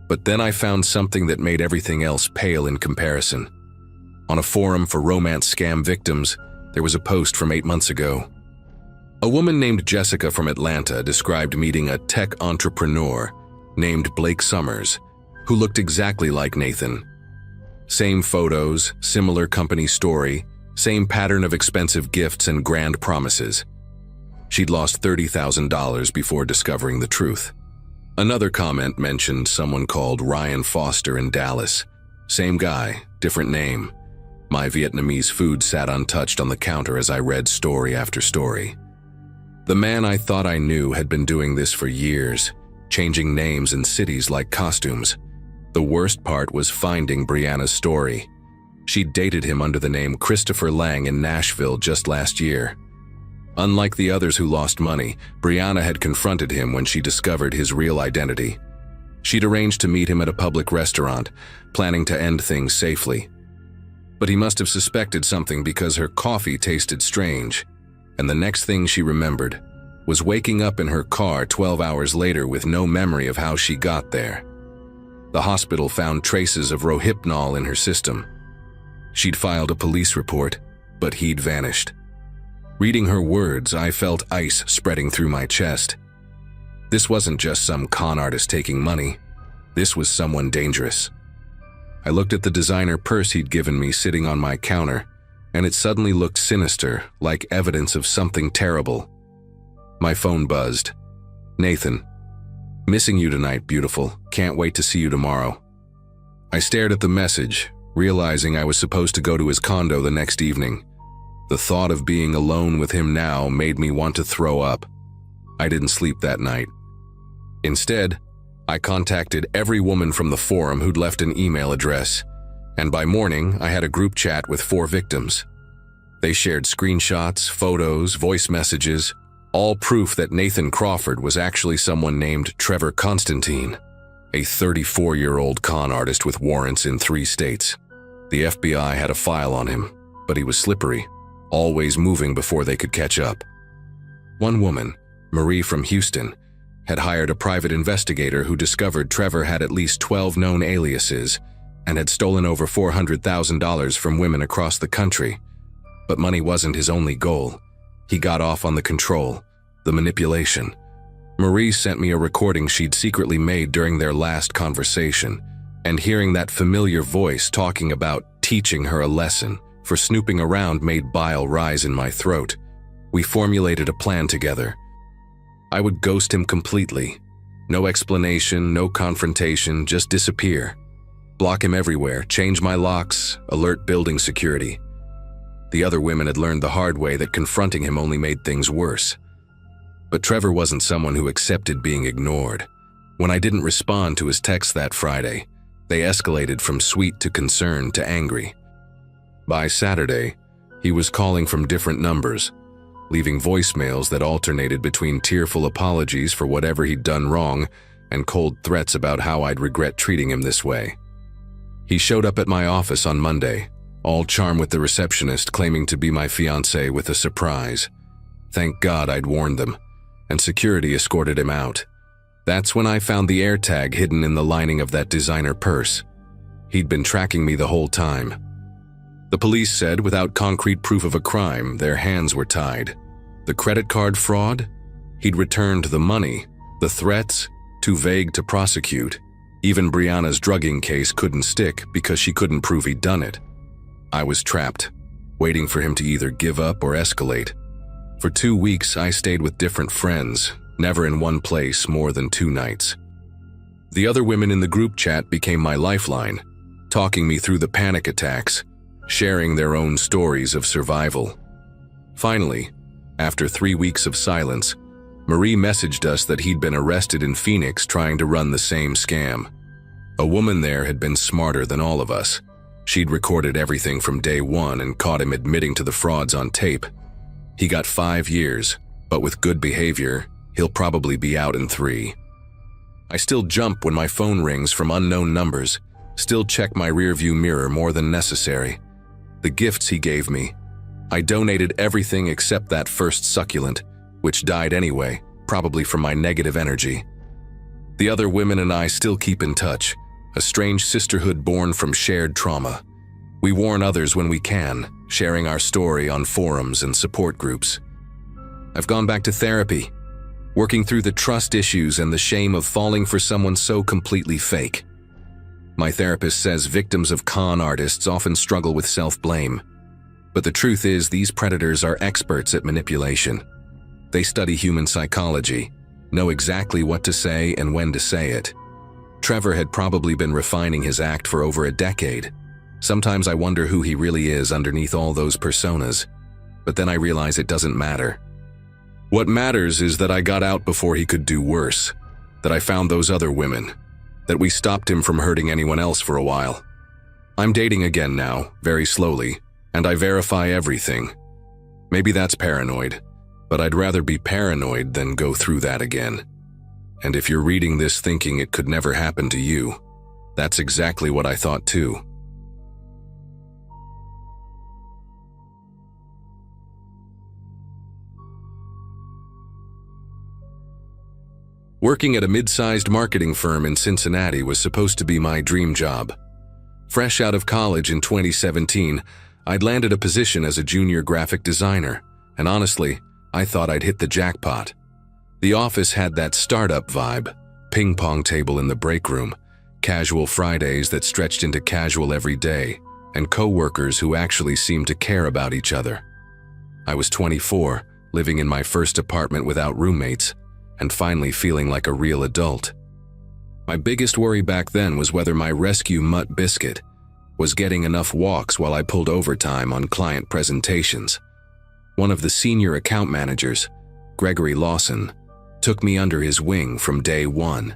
But then I found something that made everything else pale in comparison. On a forum for romance scam victims, there was a post from 8 months ago. A woman named Jessica from Atlanta described meeting a tech entrepreneur named Blake Summers, who looked exactly like Nathan. Same photos, similar company story, same pattern of expensive gifts and grand promises. She'd lost $30,000 before discovering the truth. Another comment mentioned someone called Ryan Foster in Dallas. Same guy, different name. My Vietnamese food sat untouched on the counter as I read story after story. The man I thought I knew had been doing this for years, changing names and cities like costumes. The worst part was finding Brianna's story. She'd dated him under the name Christopher Lang in Nashville just last year. Unlike the others who lost money, Brianna had confronted him when she discovered his real identity. She'd arranged to meet him at a public restaurant, planning to end things safely. But he must have suspected something because her coffee tasted strange, and the next thing she remembered was waking up in her car 12 hours later with no memory of how she got there. The hospital found traces of Rohypnol in her system. She'd filed a police report, but he'd vanished. Reading her words, I felt ice spreading through my chest. This wasn't just some con artist taking money. This was someone dangerous. I looked at the designer purse he'd given me sitting on my counter, and it suddenly looked sinister, like evidence of something terrible. My phone buzzed. Nathan. Missing you tonight, beautiful. Can't wait to see you tomorrow. I stared at the message, realizing I was supposed to go to his condo the next evening. The thought of being alone with him now made me want to throw up. I didn't sleep that night. Instead, I contacted every woman from the forum who'd left an email address, and by morning I had a group chat with 4 victims. They shared screenshots, photos, voice messages, all proof that Nathan Crawford was actually someone named Trevor Constantine, a 34-year-old con artist with warrants in 3 states. The FBI had a file on him, but he was slippery, always moving before they could catch up. One woman, Marie from Houston, had hired a private investigator who discovered Trevor had at least 12 known aliases and had stolen over $400,000 from women across the country. But money wasn't his only goal. He got off on the control, the manipulation. Marie sent me a recording she'd secretly made during their last conversation, and hearing that familiar voice talking about teaching her a lesson for snooping around made bile rise in my throat. We formulated a plan together. I would ghost him completely. No explanation, no confrontation, just disappear. Block him everywhere, change my locks, alert building security. The other women had learned the hard way that confronting him only made things worse. But Trevor wasn't someone who accepted being ignored. When I didn't respond to his texts that Friday, they escalated from sweet to concerned to angry. By Saturday, he was calling from different numbers, leaving voicemails that alternated between tearful apologies for whatever he'd done wrong and cold threats about how I'd regret treating him this way. He showed up at my office on Monday, all charm with the receptionist claiming to be my fiancé with a surprise. Thank God I'd warned them, and security escorted him out. That's when I found the AirTag hidden in the lining of that designer purse. He'd been tracking me the whole time. The police said without concrete proof of a crime, their hands were tied. The credit card fraud? He'd returned the money. The threats? Too vague to prosecute. Even Brianna's drugging case couldn't stick because she couldn't prove he'd done it. I was trapped, waiting for him to either give up or escalate. For 2 weeks, I stayed with different friends, never in one place more than 2 nights. The other women in the group chat became my lifeline, talking me through the panic attacks, sharing their own stories of survival. Finally, after 3 weeks of silence, Marie messaged us that he'd been arrested in Phoenix trying to run the same scam. A woman there had been smarter than all of us. She'd recorded everything from day one and caught him admitting to the frauds on tape. He got 5 years, but with good behavior, he'll probably be out in 3. I still jump when my phone rings from unknown numbers, still check my rearview mirror more than necessary. The gifts he gave me. I donated everything except that first succulent, which died anyway, probably from my negative energy. The other women and I still keep in touch, a strange sisterhood born from shared trauma. We warn others when we can, sharing our story on forums and support groups. I've gone back to therapy, working through the trust issues and the shame of falling for someone so completely fake. My therapist says victims of con artists often struggle with self-blame. But the truth is, these predators are experts at manipulation. They study human psychology, know exactly what to say and when to say it. Trevor had probably been refining his act for over a decade. Sometimes I wonder who he really is underneath all those personas, but then I realize it doesn't matter. What matters is that I got out before he could do worse, that I found those other women, that we stopped him from hurting anyone else for a while. I'm dating again now, very slowly, and I verify everything. Maybe that's paranoid, but I'd rather be paranoid than go through that again. And if you're reading this thinking it could never happen to you, that's exactly what I thought too. Working at a mid-sized marketing firm in Cincinnati was supposed to be my dream job. Fresh out of college in 2017, I'd landed a position as a junior graphic designer, and honestly, I thought I'd hit the jackpot. The office had that startup vibe, ping pong table in the break room, casual Fridays that stretched into casual every day, and co-workers who actually seemed to care about each other. I was 24, living in my first apartment without roommates, and finally feeling like a real adult. My biggest worry back then was whether my rescue mutt biscuit was getting enough walks while I pulled overtime on client presentations. One of the senior account managers, Gregory Lawson, took me under his wing from day one.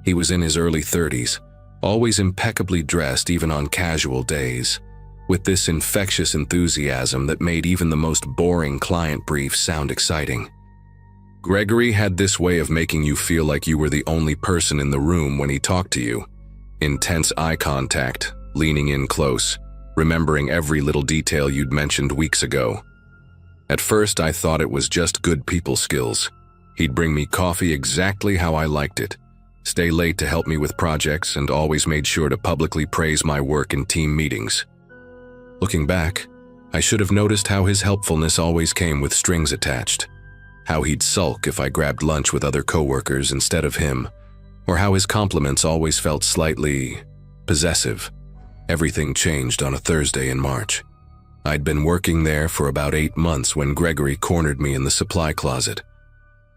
He was in his early 30s, always impeccably dressed even on casual days, with this infectious enthusiasm that made even the most boring client brief sound exciting. Gregory had this way of making you feel like you were the only person in the room when he talked to you. Intense eye contact, leaning in close, remembering every little detail you'd mentioned weeks ago. At first, I thought it was just good people skills. He'd bring me coffee exactly how I liked it, stay late to help me with projects, and always made sure to publicly praise my work in team meetings. Looking back, I should have noticed how his helpfulness always came with strings attached. How he'd sulk if I grabbed lunch with other coworkers instead of him, or how his compliments always felt slightly possessive. Everything changed on a Thursday in March. I'd been working there for about 8 months when Gregory cornered me in the supply closet.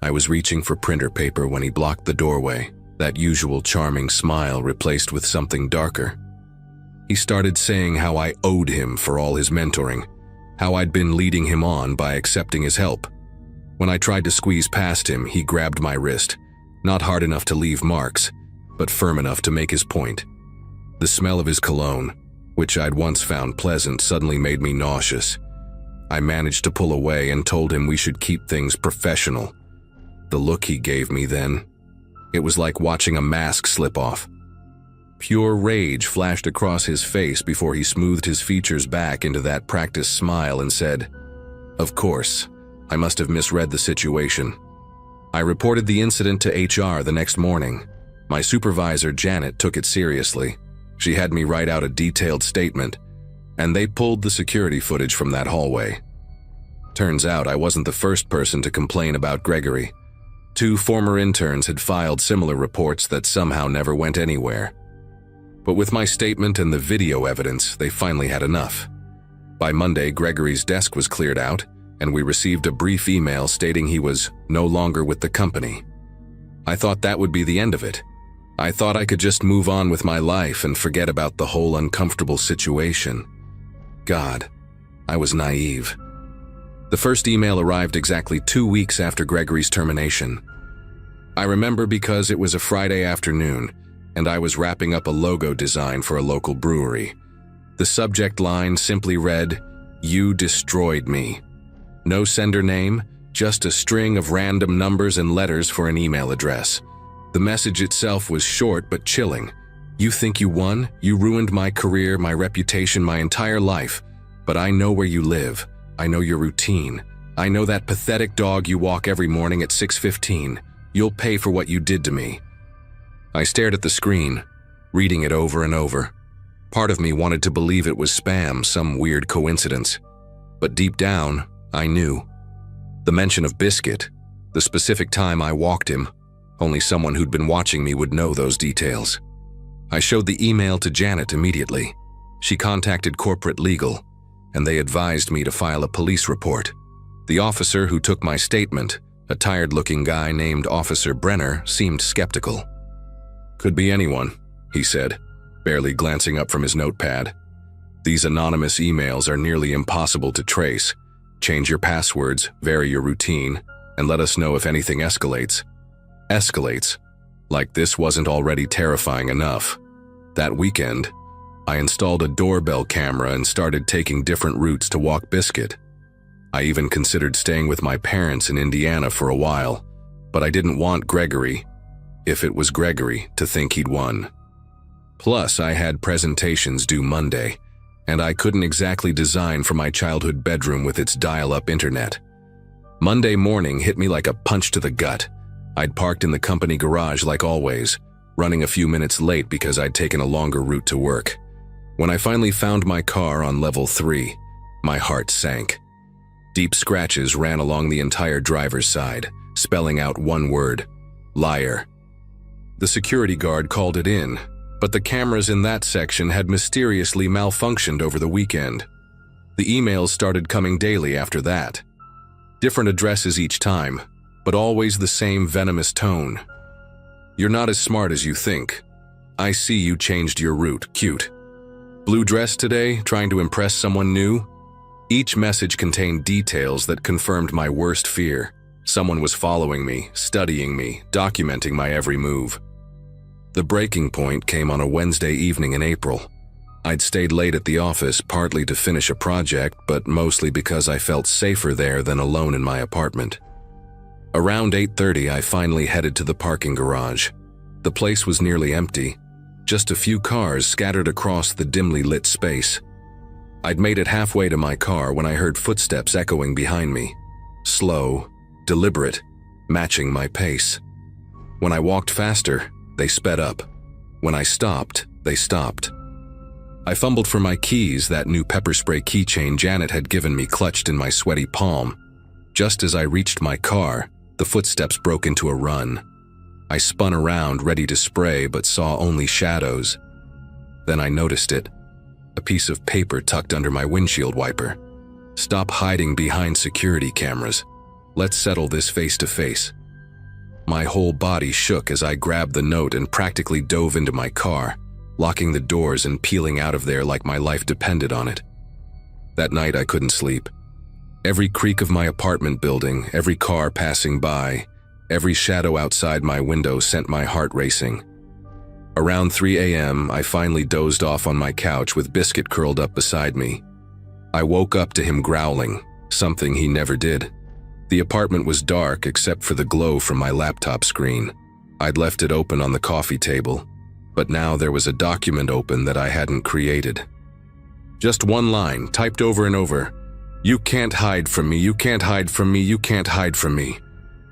I was reaching for printer paper when he blocked the doorway, that usual charming smile replaced with something darker. He started saying how I owed him for all his mentoring, how I'd been leading him on by accepting his help. When I tried to squeeze past him, he grabbed my wrist, not hard enough to leave marks, but firm enough to make his point. The smell of his cologne, which I'd once found pleasant, suddenly made me nauseous. I managed to pull away and told him we should keep things professional. The look he gave me then, it was like watching a mask slip off. Pure rage flashed across his face before he smoothed his features back into that practiced smile and said, "Of course, I must have misread the situation." I reported the incident to HR the next morning. My supervisor, Janet, took it seriously. She had me write out a detailed statement, and they pulled the security footage from that hallway. Turns out I wasn't the first person to complain about Gregory. 2 former interns had filed similar reports that somehow never went anywhere. But with my statement and the video evidence, they finally had enough. By Monday, Gregory's desk was cleared out, and we received a brief email stating he was no longer with the company. I thought that would be the end of it. I thought I could just move on with my life and forget about the whole uncomfortable situation. God, I was naive. The first email arrived exactly 2 weeks after Gregory's termination. I remember because it was a Friday afternoon, and I was wrapping up a logo design for a local brewery. The subject line simply read, "You destroyed me." No sender name, just a string of random numbers and letters for an email address. The message itself was short but chilling. "You think you won? You ruined my career, my reputation, my entire life. But I know where you live. I know your routine. I know that pathetic dog you walk every morning at 6:15. You'll pay for what you did to me." I stared at the screen, reading it over and over. Part of me wanted to believe it was spam, some weird coincidence. But deep down, I knew. The mention of Biscuit, the specific time I walked him, only someone who'd been watching me would know those details. I showed the email to Janet immediately. She contacted corporate legal, and they advised me to file a police report. The officer who took my statement, a tired-looking guy named Officer Brenner, seemed skeptical. "Could be anyone," he said, barely glancing up from his notepad. "These anonymous emails are nearly impossible to trace. Change your passwords, vary your routine, and let us know if anything escalates." Escalates. Like this wasn't already terrifying enough. That weekend, I installed a doorbell camera and started taking different routes to walk Biscuit. I even considered staying with my parents in Indiana for a while, but I didn't want Gregory, if it was Gregory, to think he'd won. Plus, I had presentations due Monday, and I couldn't exactly design for my childhood bedroom with its dial-up internet. Monday morning hit me like a punch to the gut. I'd parked in the company garage like always, running a few minutes late because I'd taken a longer route to work. When I finally found my car on level 3, my heart sank. Deep scratches ran along the entire driver's side, spelling out one word: liar. The security guard called it in, but the cameras in that section had mysteriously malfunctioned over the weekend. The emails started coming daily after that. Different addresses each time, but always the same venomous tone. "You're not as smart as you think. I see you changed your route, cute. Blue dress today, trying to impress someone new?" Each message contained details that confirmed my worst fear. Someone was following me, studying me, documenting my every move. The breaking point came on a Wednesday evening in April. I'd stayed late at the office partly to finish a project, but mostly because I felt safer there than alone in my apartment. Around 8:30, I finally headed to the parking garage. The place was nearly empty, just a few cars scattered across the dimly lit space. I'd made it halfway to my car when I heard footsteps echoing behind me. Slow, deliberate, matching my pace. When I walked faster, they sped up. When I stopped, they stopped. I fumbled for my keys, that new pepper spray keychain Janet had given me clutched in my sweaty palm. Just as I reached my car, the footsteps broke into a run. I spun around, ready to spray, but saw only shadows. Then I noticed it. A piece of paper tucked under my windshield wiper. "Stop hiding behind security cameras. Let's settle this face to face." My whole body shook as I grabbed the note and practically dove into my car, locking the doors and peeling out of there like my life depended on it. That night I couldn't sleep. Every creak of my apartment building, every car passing by, every shadow outside my window sent my heart racing. Around 3 a.m., I finally dozed off on my couch with Biscuit curled up beside me. I woke up to him growling, something he never did. The apartment was dark except for the glow from my laptop screen. I'd left it open on the coffee table. But now there was a document open that I hadn't created. Just one line, typed over and over. "You can't hide from me, you can't hide from me, you can't hide from me."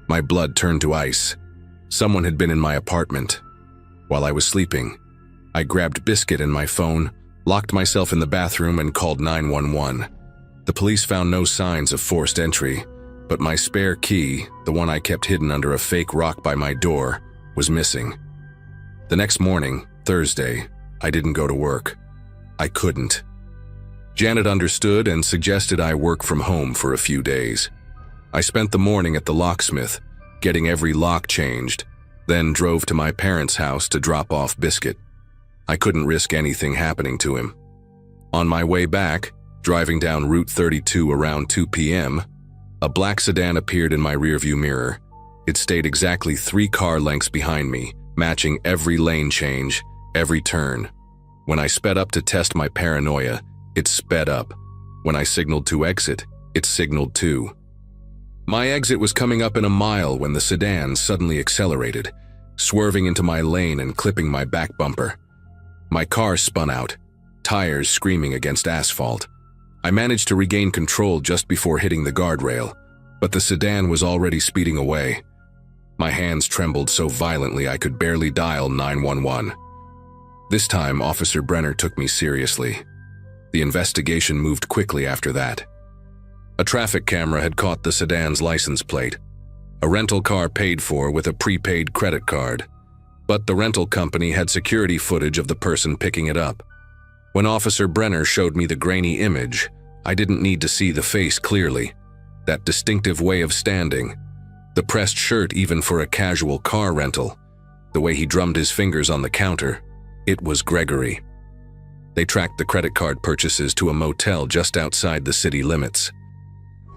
My blood turned to ice. Someone had been in my apartment. While I was sleeping, I grabbed Biscuit and my phone, locked myself in the bathroom, and called 911. The police found no signs of forced entry, but my spare key, the one I kept hidden under a fake rock by my door, was missing. The next morning, Thursday, I didn't go to work. I couldn't. Janet understood and suggested I work from home for a few days. I spent the morning at the locksmith, getting every lock changed, then drove to my parents' house to drop off Biscuit. I couldn't risk anything happening to him. On my way back, driving down Route 32 around 2 p.m., a black sedan appeared in my rearview mirror. It stayed exactly 3 car lengths behind me, matching every lane change, every turn. When I sped up to test my paranoia, it sped up. When I signaled to exit, it signaled too. My exit was coming up in a mile when the sedan suddenly accelerated, swerving into my lane and clipping my back bumper. My car spun out, tires screaming against asphalt. I managed to regain control just before hitting the guardrail, but the sedan was already speeding away. My hands trembled so violently I could barely dial 911. This time, Officer Brenner took me seriously. The investigation moved quickly after that. A traffic camera had caught the sedan's license plate, a rental car paid for with a prepaid credit card, but the rental company had security footage of the person picking it up. When Officer Brenner showed me the grainy image, I didn't need to see the face clearly. That distinctive way of standing, the pressed shirt even for a casual car rental, the way he drummed his fingers on the counter, it was Gregory. They tracked the credit card purchases to a motel just outside the city limits.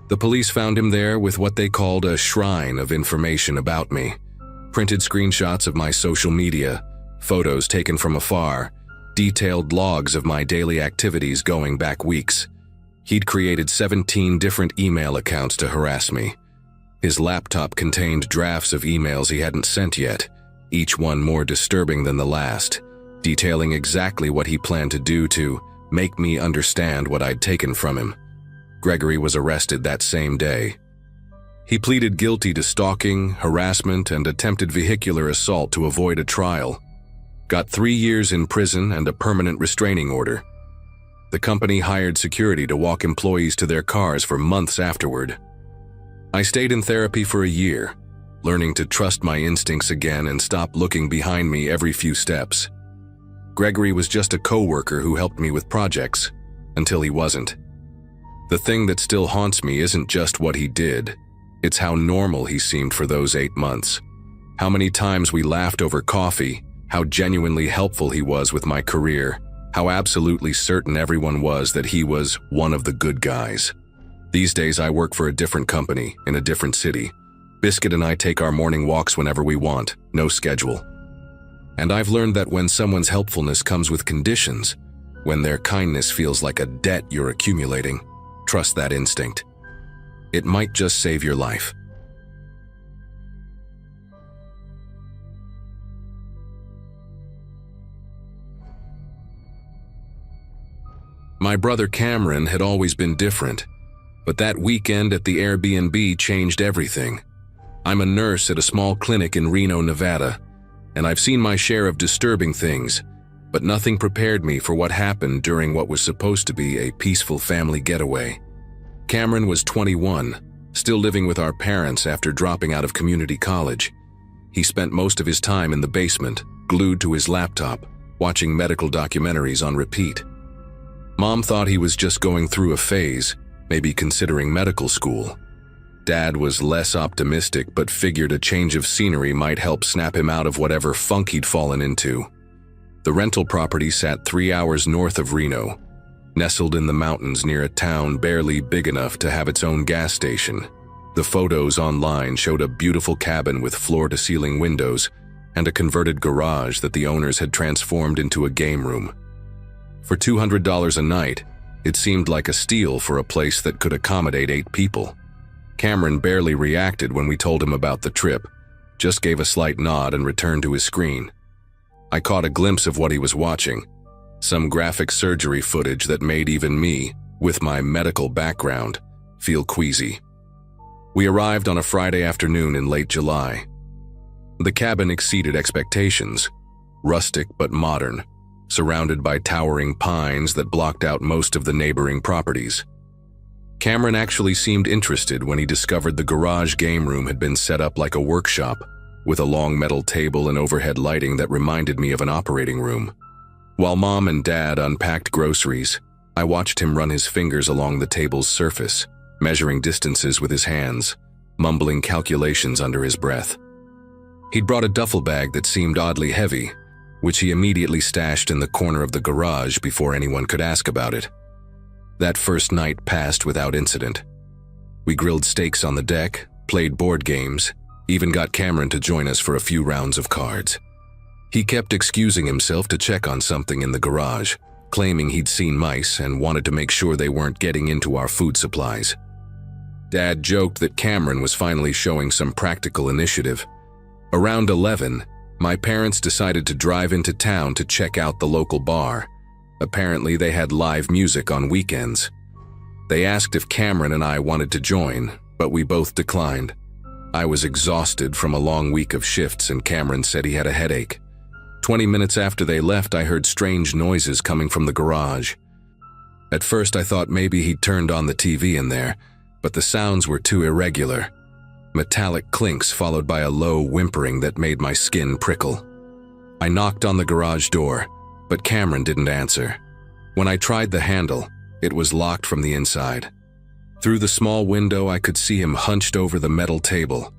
The police found him there with what they called a shrine of information about me. Printed screenshots of my social media, photos taken from afar, detailed logs of my daily activities going back weeks. He'd created 17 different email accounts to harass me. His laptop contained drafts of emails he hadn't sent yet, each one more disturbing than the last, detailing exactly what he planned to do to make me understand what I'd taken from him. Gregory was arrested that same day. He pleaded guilty to stalking, harassment, and attempted vehicular assault to avoid a trial. Got 3 years in prison and a permanent restraining order. The company hired security to walk employees to their cars for months afterward. I stayed in therapy for a year, learning to trust my instincts again and stop looking behind me every few steps. Gregory was just a coworker who helped me with projects, until he wasn't. The thing that still haunts me isn't just what he did, it's how normal he seemed for those 8 months. How many times we laughed over coffee, how genuinely helpful he was with my career, how absolutely certain everyone was that he was one of the good guys. These days I work for a different company, in a different city. Biscuit and I take our morning walks whenever we want, no schedule. And I've learned that when someone's helpfulness comes with conditions, when their kindness feels like a debt you're accumulating, trust that instinct. It might just save your life. My brother Cameron had always been different, but that weekend at the Airbnb changed everything. I'm a nurse at a small clinic in Reno, Nevada, and I've seen my share of disturbing things, but nothing prepared me for what happened during what was supposed to be a peaceful family getaway. Cameron was 21, still living with our parents after dropping out of community college. He spent most of his time in the basement, glued to his laptop, watching medical documentaries on repeat. Mom thought he was just going through a phase, maybe considering medical school. Dad was less optimistic but figured a change of scenery might help snap him out of whatever funk he'd fallen into. The rental property sat 3 hours north of Reno, nestled in the mountains near a town barely big enough to have its own gas station. The photos online showed a beautiful cabin with floor-to-ceiling windows and a converted garage that the owners had transformed into a game room. For $200 a night, it seemed like a steal for a place that could accommodate 8 people. Cameron barely reacted when we told him about the trip, just gave a slight nod and returned to his screen. I caught a glimpse of what he was watching, some graphic surgery footage that made even me, with my medical background, feel queasy. We arrived on a Friday afternoon in late July. The cabin exceeded expectations, rustic but modern, surrounded by towering pines that blocked out most of the neighboring properties. Cameron actually seemed interested when he discovered the garage game room had been set up like a workshop, with a long metal table and overhead lighting that reminded me of an operating room. While Mom and Dad unpacked groceries, I watched him run his fingers along the table's surface, measuring distances with his hands, mumbling calculations under his breath. He'd brought a duffel bag that seemed oddly heavy, which he immediately stashed in the corner of the garage before anyone could ask about it. That first night passed without incident. We grilled steaks on the deck, played board games, even got Cameron to join us for a few rounds of cards. He kept excusing himself to check on something in the garage, claiming he'd seen mice and wanted to make sure they weren't getting into our food supplies. Dad joked that Cameron was finally showing some practical initiative. Around 11, my parents decided to drive into town to check out the local bar. Apparently, they had live music on weekends. They asked if Cameron and I wanted to join, but we both declined. I was exhausted from a long week of shifts, and Cameron said he had a headache. 20 minutes after they left, I heard strange noises coming from the garage. At first, I thought maybe he'd turned on the TV in there, but the sounds were too irregular. Metallic clinks followed by a low whimpering that made my skin prickle. I knocked on the garage door, but Cameron didn't answer. When I tried the handle, it was locked from the inside. Through the small window, I could see him hunched over the metal table,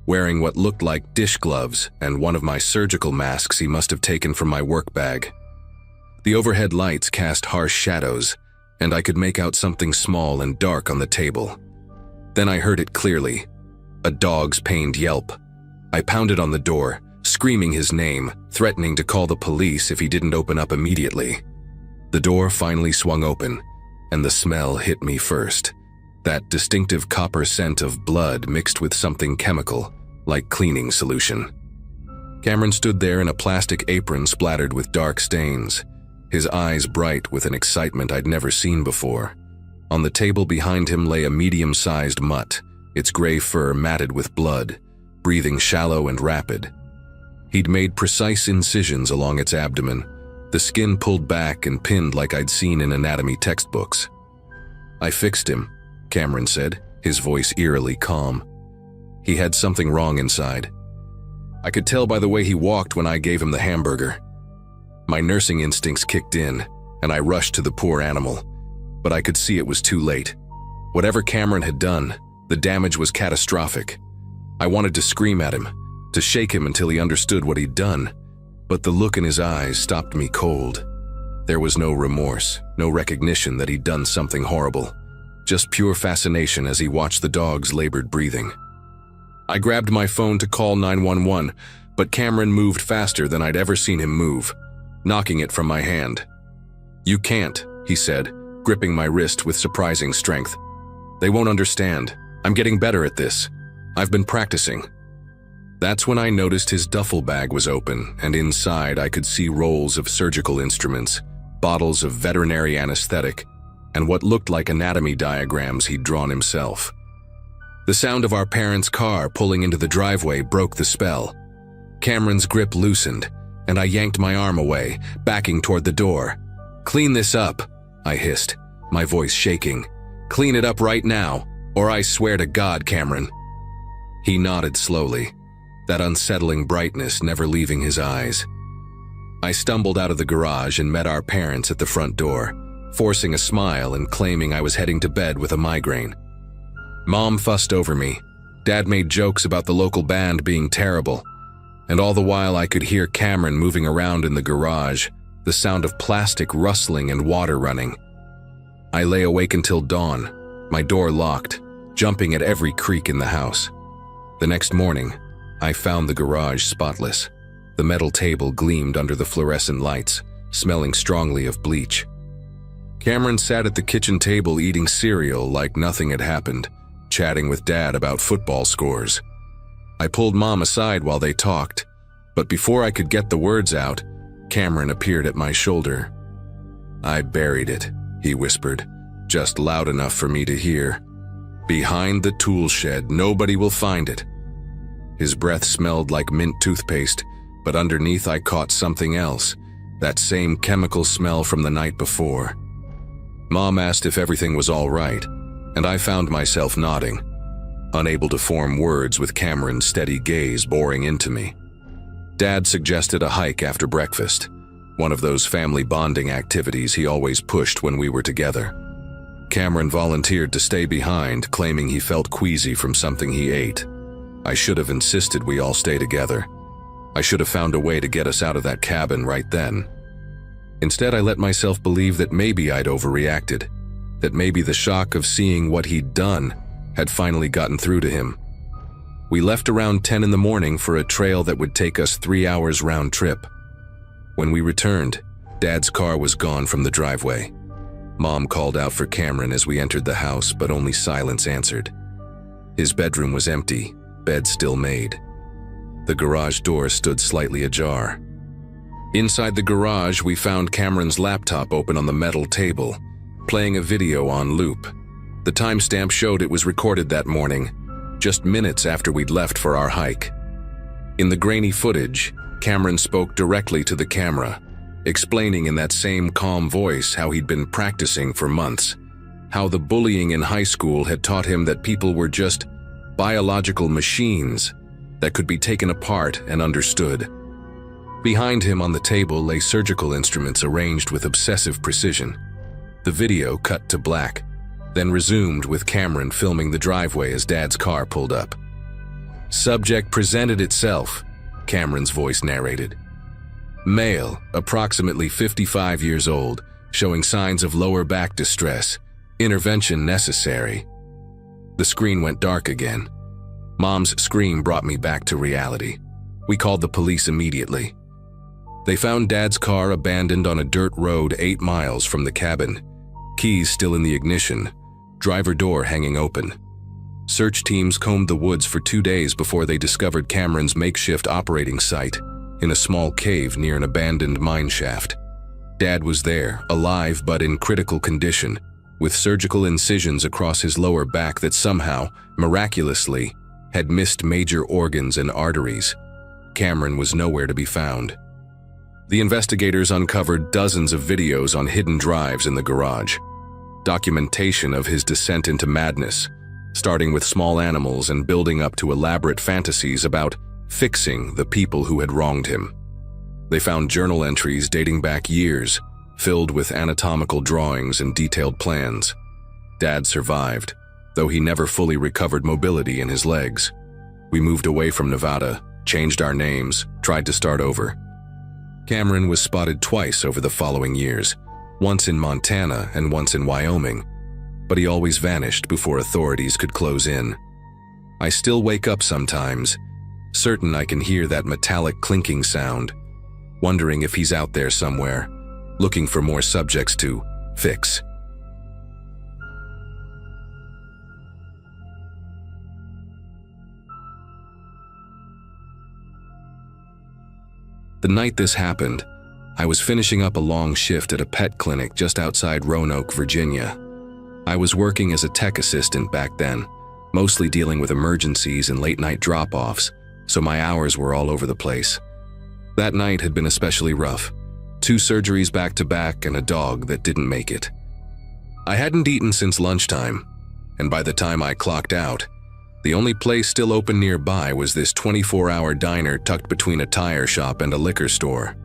wearing what looked like dish gloves and one of my surgical masks he must have taken from my work bag. The overhead lights cast harsh shadows, and I could make out something small and dark on the table. Then I heard it clearly, a dog's pained yelp. I pounded on the door, screaming his name, threatening to call the police if he didn't open up immediately. The door finally swung open, and the smell hit me first. That distinctive copper scent of blood mixed with something chemical, like cleaning solution. Cameron stood there in a plastic apron splattered with dark stains, his eyes bright with an excitement I'd never seen before. On the table behind him lay a medium-sized mutt, its gray fur matted with blood, breathing shallow and rapid. He'd made precise incisions along its abdomen, the skin pulled back and pinned like I'd seen in anatomy textbooks. "I fixed him," Cameron said, his voice eerily calm. He had something wrong inside. I could tell by the way he walked when I gave him the hamburger. My nursing instincts kicked in, and I rushed to the poor animal. But I could see it was too late. Whatever Cameron had done, the damage was catastrophic. I wanted to scream at him, to shake him until he understood what he'd done, but the look in his eyes stopped me cold. There was no remorse, no recognition that he'd done something horrible, just pure fascination as he watched the dog's labored breathing. I grabbed my phone to call 911, but Cameron moved faster than I'd ever seen him move, knocking it from my hand. "You can't," he said, gripping my wrist with surprising strength. "They won't understand. I'm getting better at this. I've been practicing." That's when I noticed his duffel bag was open, and inside I could see rolls of surgical instruments, bottles of veterinary anesthetic, and what looked like anatomy diagrams he'd drawn himself. The sound of our parents' car pulling into the driveway broke the spell. Cameron's grip loosened, and I yanked my arm away, backing toward the door. "Clean this up," I hissed, my voice shaking. "Clean it up right now, or I swear to God, Cameron." He nodded slowly, that unsettling brightness never leaving his eyes. I stumbled out of the garage and met our parents at the front door, forcing a smile and claiming I was heading to bed with a migraine. Mom fussed over me. Dad made jokes about the local band being terrible, and all the while I could hear Cameron moving around in the garage, the sound of plastic rustling and water running. I lay awake until dawn, my door locked, jumping at every creak in the house. The next morning, I found the garage spotless. The metal table gleamed under the fluorescent lights, smelling strongly of bleach. Cameron sat at the kitchen table eating cereal like nothing had happened, chatting with Dad about football scores. I pulled Mom aside while they talked, but before I could get the words out, Cameron appeared at my shoulder. "I buried it," he whispered, just loud enough for me to hear. "Behind the tool shed, nobody will find it." His breath smelled like mint toothpaste, but underneath I caught something else, that same chemical smell from the night before. Mom asked if everything was all right, and I found myself nodding, unable to form words with Cameron's steady gaze boring into me. Dad suggested a hike after breakfast, one of those family bonding activities he always pushed when we were together. Cameron volunteered to stay behind, claiming he felt queasy from something he ate. I should have insisted we all stay together. I should have found a way to get us out of that cabin right then. Instead, I let myself believe that maybe I'd overreacted, that maybe the shock of seeing what he'd done had finally gotten through to him. We left around 10 in the morning for a trail that would take us 3 hours round trip. When we returned, Dad's car was gone from the driveway. Mom called out for Cameron as we entered the house, but only silence answered. His bedroom was empty, bed still made. The garage door stood slightly ajar. Inside the garage, we found Cameron's laptop open on the metal table, playing a video on loop. The timestamp showed it was recorded that morning, just minutes after we'd left for our hike. In the grainy footage, Cameron spoke directly to the camera, explaining in that same calm voice how he'd been practicing for months, how the bullying in high school had taught him that people were just biological machines that could be taken apart and understood. Behind him on the table lay surgical instruments arranged with obsessive precision. The video cut to black, then resumed with Cameron filming the driveway as Dad's car pulled up. "Subject presented itself," Cameron's voice narrated. "Male, approximately 55 years old, showing signs of lower back distress. Intervention necessary." The screen went dark again. Mom's scream brought me back to reality. We called the police immediately. They found Dad's car abandoned on a dirt road 8 miles from the cabin, keys still in the ignition, driver door hanging open. Search teams combed the woods for 2 days before they discovered Cameron's makeshift operating site in a small cave near an abandoned mine shaft. Dad was there, alive but in critical condition, with surgical incisions across his lower back that somehow, miraculously, had missed major organs and arteries. Cameron was nowhere to be found. The investigators uncovered dozens of videos on hidden drives in the garage. Documentation of his descent into madness, starting with small animals and building up to elaborate fantasies about fixing the people who had wronged him. They found journal entries dating back years, filled with anatomical drawings and detailed plans. Dad survived, though he never fully recovered mobility in his legs. We moved away from Nevada, changed our names, tried to start over. Cameron was spotted twice over the following years, once in Montana and once in Wyoming, but he always vanished before authorities could close in. I still wake up sometimes, certain I can hear that metallic clinking sound, wondering if he's out there somewhere, looking for more subjects to fix. The night this happened, I was finishing up a long shift at a pet clinic just outside Roanoke, Virginia. I was working as a tech assistant back then, mostly dealing with emergencies and late-night drop-offs, so my hours were all over the place. That night had been especially rough. 2 surgeries back-to-back and a dog that didn't make it. I hadn't eaten since lunchtime, and by the time I clocked out, the only place still open nearby was this 24-hour diner tucked between a tire shop and a liquor store.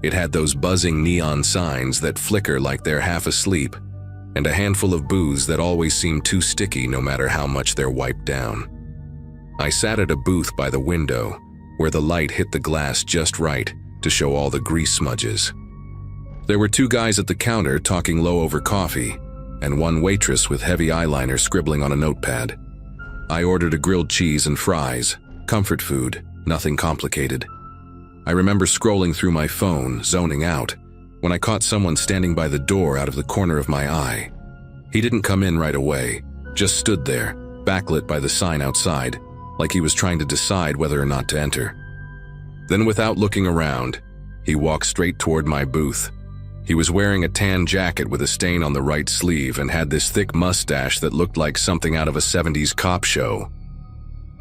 It had those buzzing neon signs that flicker like they're half asleep, and a handful of booths that always seem too sticky no matter how much they're wiped down. I sat at a booth by the window, where the light hit the glass just right to show all the grease smudges. There were 2 guys at the counter talking low over coffee, and 1 waitress with heavy eyeliner scribbling on a notepad. I ordered a grilled cheese and fries, comfort food, nothing complicated. I remember scrolling through my phone, zoning out, when I caught someone standing by the door out of the corner of my eye. He didn't come in right away, just stood there, backlit by the sign outside, like he was trying to decide whether or not to enter. Then, without looking around, He walked straight toward my booth. He was wearing a tan jacket with a stain on the right sleeve and had this thick mustache that looked like something out of a 70s cop show.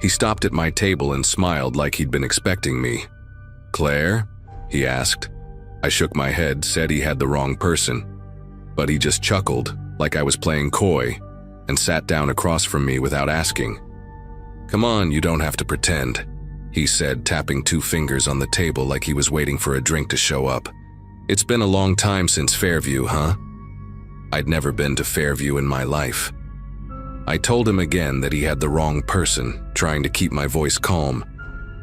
He stopped at my table and smiled like he'd been expecting me. "Claire?" he asked. I shook my head, said he had the wrong person. But he just chuckled, like I was playing coy, and sat down across from me without asking. "Come on, you don't have to pretend," he said, tapping 2 fingers on the table like he was waiting for a drink to show up. "It's been a long time since Fairview, huh?" I'd never been to Fairview in my life. I told him again that he had the wrong person, trying to keep my voice calm,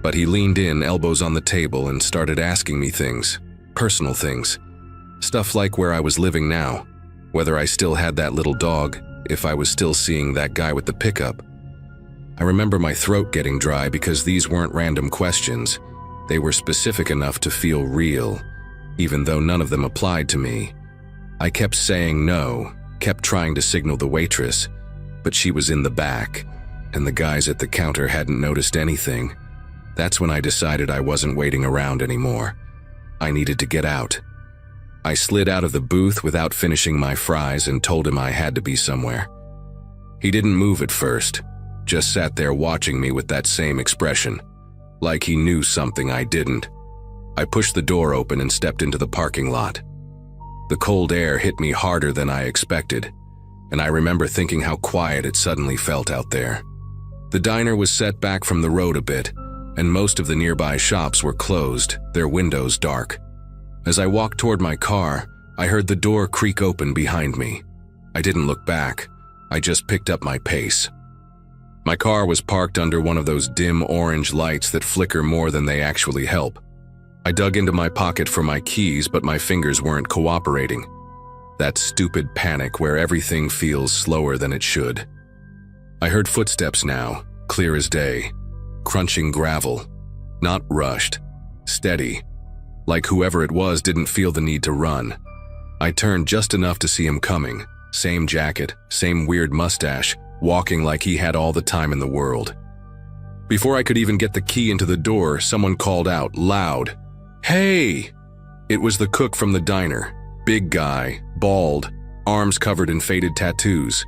but he leaned in, elbows on the table, and started asking me things, personal things. Stuff like where I was living now, whether I still had that little dog, if I was still seeing that guy with the pickup. I remember my throat getting dry because these weren't random questions. They were specific enough to feel real, even though none of them applied to me. I kept saying no, kept trying to signal the waitress, but she was in the back, and the guys at the counter hadn't noticed anything. That's when I decided I wasn't waiting around anymore. I needed to get out. I slid out of the booth without finishing my fries and told him I had to be somewhere. He didn't move at first, just sat there watching me with that same expression, like he knew something I didn't. I pushed the door open and stepped into the parking lot. The cold air hit me harder than I expected, and I remember thinking how quiet it suddenly felt out there. The diner was set back from the road a bit, and most of the nearby shops were closed, their windows dark. As I walked toward my car, I heard the door creak open behind me. I didn't look back, I just picked up my pace. My car was parked under one of those dim orange lights that flicker more than they actually help. I dug into my pocket for my keys, but my fingers weren't cooperating. That stupid panic where everything feels slower than it should. I heard footsteps now, clear as day. Crunching gravel. Not rushed. Steady. Like whoever it was didn't feel the need to run. I turned just enough to see him coming. Same jacket, same weird mustache, walking like he had all the time in the world. Before I could even get the key into the door, someone called out, loud, "Hey!" It was the cook from the diner. Big guy, bald, arms covered in faded tattoos.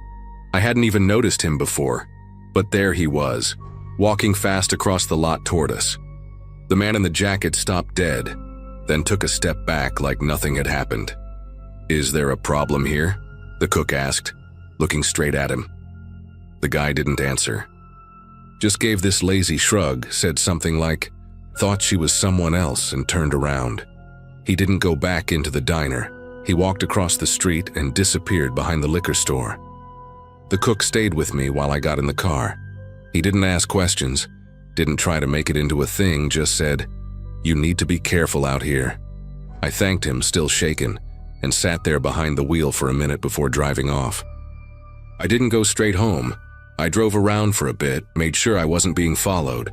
I hadn't even noticed him before, but there he was, walking fast across the lot toward us. The man in the jacket stopped dead, then took a step back like nothing had happened. "Is there a problem here?" the cook asked, looking straight at him. The guy didn't answer. Just gave this lazy shrug, said something like, "Thought she was someone else," and turned around. He didn't go back into the diner. He walked across the street and disappeared behind the liquor store. The cook stayed with me while I got in the car. He didn't ask questions, didn't try to make it into a thing, just said, "You need to be careful out here." I thanked him, still shaken, and sat there behind the wheel for a minute before driving off. I didn't go straight home. I drove around for a bit, made sure I wasn't being followed.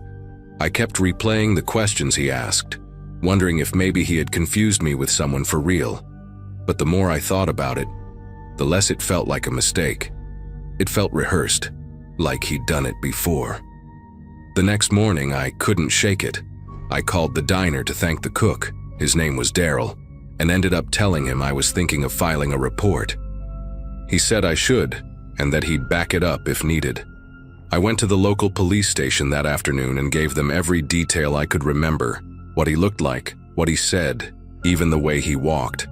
I kept replaying the questions he asked, wondering if maybe he had confused me with someone for real. But the more I thought about it, the less it felt like a mistake. It felt rehearsed, like he'd done it before. The next morning, I couldn't shake it. I called the diner to thank the cook, his name was Daryl, and ended up telling him I was thinking of filing a report. He said I should, and that he'd back it up if needed. I went to the local police station that afternoon and gave them every detail I could remember, what he looked like, what he said, even the way he walked.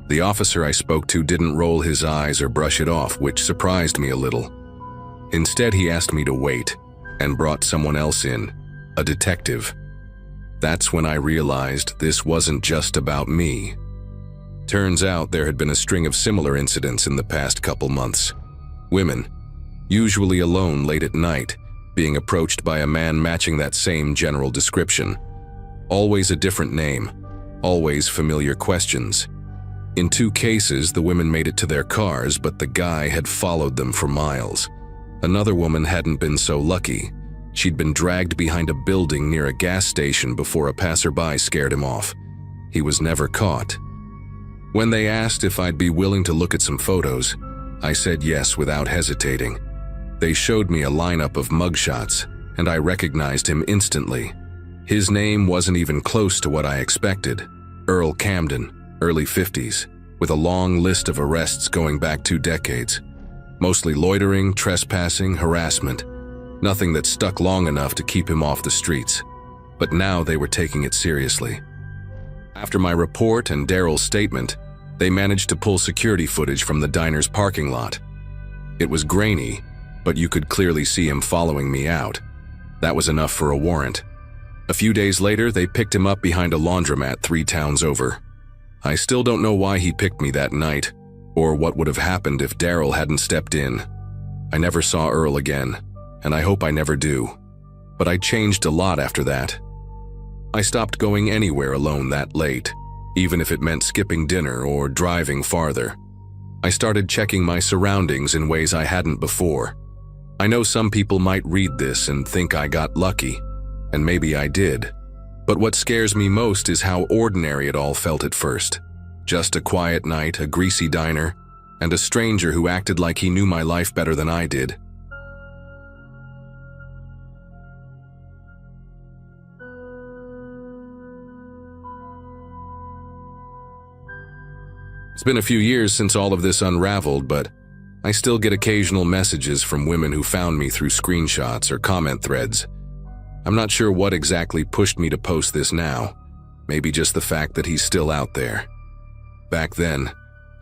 The officer I spoke to didn't roll his eyes or brush it off, which surprised me a little. Instead, he asked me to wait, and brought someone else in, a detective. That's when I realized this wasn't just about me. Turns out there had been a string of similar incidents in the past couple months. Women, usually alone late at night, being approached by a man matching that same general description. Always a different name, always familiar questions. In 2 cases, the women made it to their cars, but the guy had followed them for miles. Another woman hadn't been so lucky. She'd been dragged behind a building near a gas station before a passerby scared him off. He was never caught. When they asked if I'd be willing to look at some photos, I said yes without hesitating. They showed me a lineup of mugshots, and I recognized him instantly. His name wasn't even close to what I expected. Earl Camden, early 50s, with a long list of arrests going back 2 decades. Mostly loitering, trespassing, harassment. Nothing that stuck long enough to keep him off the streets. But now they were taking it seriously. After my report and Daryl's statement, they managed to pull security footage from the diner's parking lot. It was grainy, but you could clearly see him following me out. That was enough for a warrant. A few days later, they picked him up behind a laundromat 3 towns over. I still don't know why he picked me that night, or what would have happened if Daryl hadn't stepped in. I never saw Earl again, and I hope I never do. But I changed a lot after that. I stopped going anywhere alone that late, even if it meant skipping dinner or driving farther. I started checking my surroundings in ways I hadn't before. I know some people might read this and think I got lucky, and maybe I did. But what scares me most is how ordinary it all felt at first. Just a quiet night, a greasy diner, and a stranger who acted like he knew my life better than I did. It's been a few years since all of this unraveled, but I still get occasional messages from women who found me through screenshots or comment threads. I'm not sure what exactly pushed me to post this now. Maybe just the fact that he's still out there. Back then,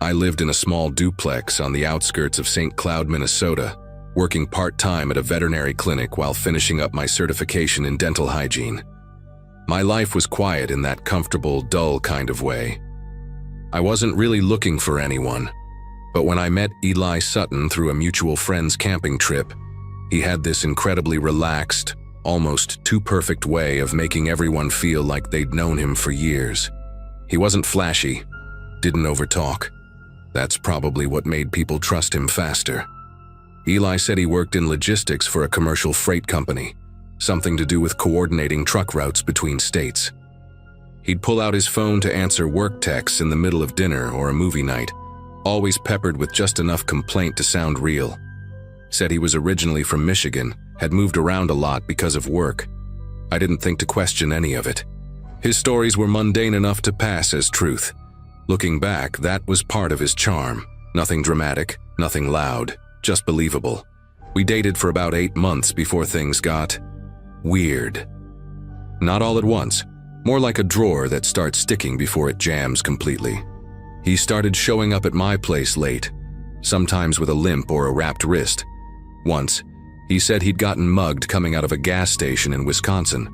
I lived in a small duplex on the outskirts of St. Cloud, Minnesota, working part-time at a veterinary clinic while finishing up my certification in dental hygiene. My life was quiet in that comfortable, dull kind of way. I wasn't really looking for anyone, but when I met Eli Sutton through a mutual friend's camping trip, he had this incredibly relaxed, almost too perfect way of making everyone feel like they'd known him for years. He wasn't flashy, didn't overtalk. That's probably what made people trust him faster. Eli said he worked in logistics for a commercial freight company, something to do with coordinating truck routes between states. He'd pull out his phone to answer work texts in the middle of dinner or a movie night, always peppered with just enough complaint to sound real. Said he was originally from Michigan, had moved around a lot because of work. I didn't think to question any of it. His stories were mundane enough to pass as truth. Looking back, that was part of his charm. Nothing dramatic, nothing loud, just believable. We dated for about 8 months before things got weird. Not all at once, more like a drawer that starts sticking before it jams completely. He started showing up at my place late, sometimes with a limp or a wrapped wrist. Once, he said he'd gotten mugged coming out of a gas station in Wisconsin.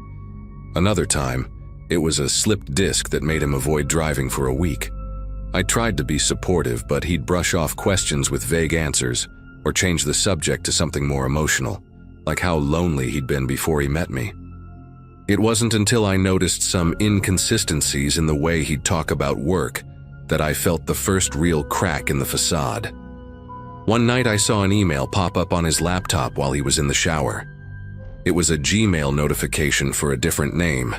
Another time, it was a slipped disc that made him avoid driving for a week. I tried to be supportive, but he'd brush off questions with vague answers or change the subject to something more emotional, like how lonely he'd been before he met me. It wasn't until I noticed some inconsistencies in the way he'd talk about work that I felt the first real crack in the facade. One night I saw an email pop up on his laptop while he was in the shower. It was a Gmail notification for a different name,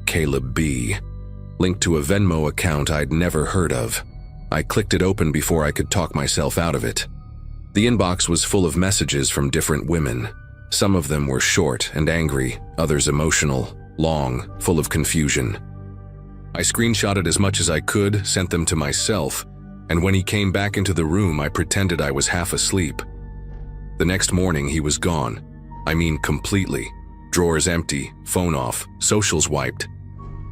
Caleb B., linked to a Venmo account I'd never heard of. I clicked it open before I could talk myself out of it. The inbox was full of messages from different women. Some of them were short and angry, others emotional, long, full of confusion. I screenshotted as much as I could, sent them to myself, and when he came back into the room, I pretended I was half asleep. The next morning, he was gone. I mean, completely. Drawers empty, phone off, socials wiped.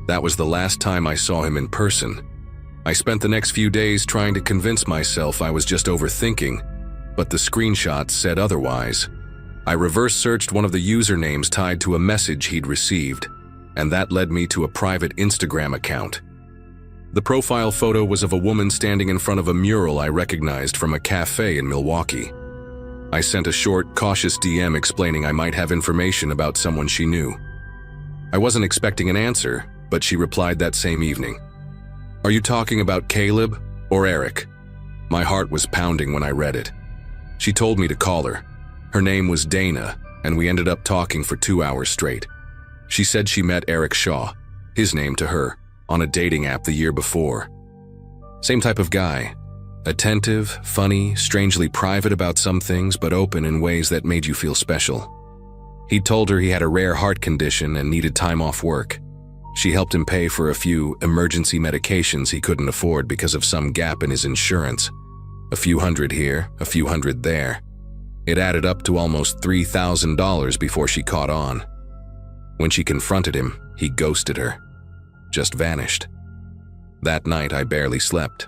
That was the last time I saw him in person. I spent the next few days trying to convince myself I was just overthinking, but the screenshots said otherwise. I reverse-searched one of the usernames tied to a message he'd received, and that led me to a private Instagram account. The profile photo was of a woman standing in front of a mural I recognized from a café in Milwaukee. I sent a short, cautious DM explaining I might have information about someone she knew. I wasn't expecting an answer, but she replied that same evening. "Are you talking about Caleb or Eric?" My heart was pounding when I read it. She told me to call her. Her name was Dana, and we ended up talking for 2 hours straight. She said she met Eric Shaw, his name to her, on a dating app the year before. Same type of guy. Attentive, funny, strangely private about some things, but open in ways that made you feel special. He'd told her he had a rare heart condition and needed time off work. She helped him pay for a few emergency medications he couldn't afford because of some gap in his insurance. A few hundred here, a few hundred there. It added up to almost $3,000 before she caught on. When she confronted him, he ghosted her. Just vanished. That night, I barely slept.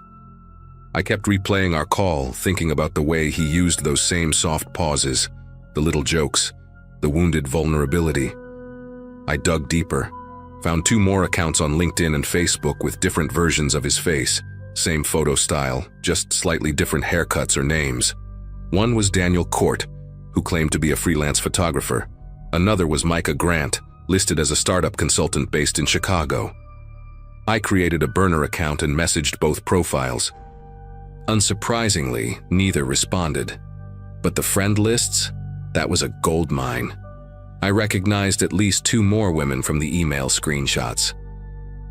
I kept replaying our call, thinking about the way he used those same soft pauses, the little jokes, the wounded vulnerability. I dug deeper, found 2 more accounts on LinkedIn and Facebook with different versions of his face, same photo style, just slightly different haircuts or names. One was Daniel Court, who claimed to be a freelance photographer. Another was Micah Grant, listed as a startup consultant based in Chicago. I created a burner account and messaged both profiles. Unsurprisingly, neither responded. But the friend lists? That was a gold mine. I recognized at least 2 more women from the email screenshots.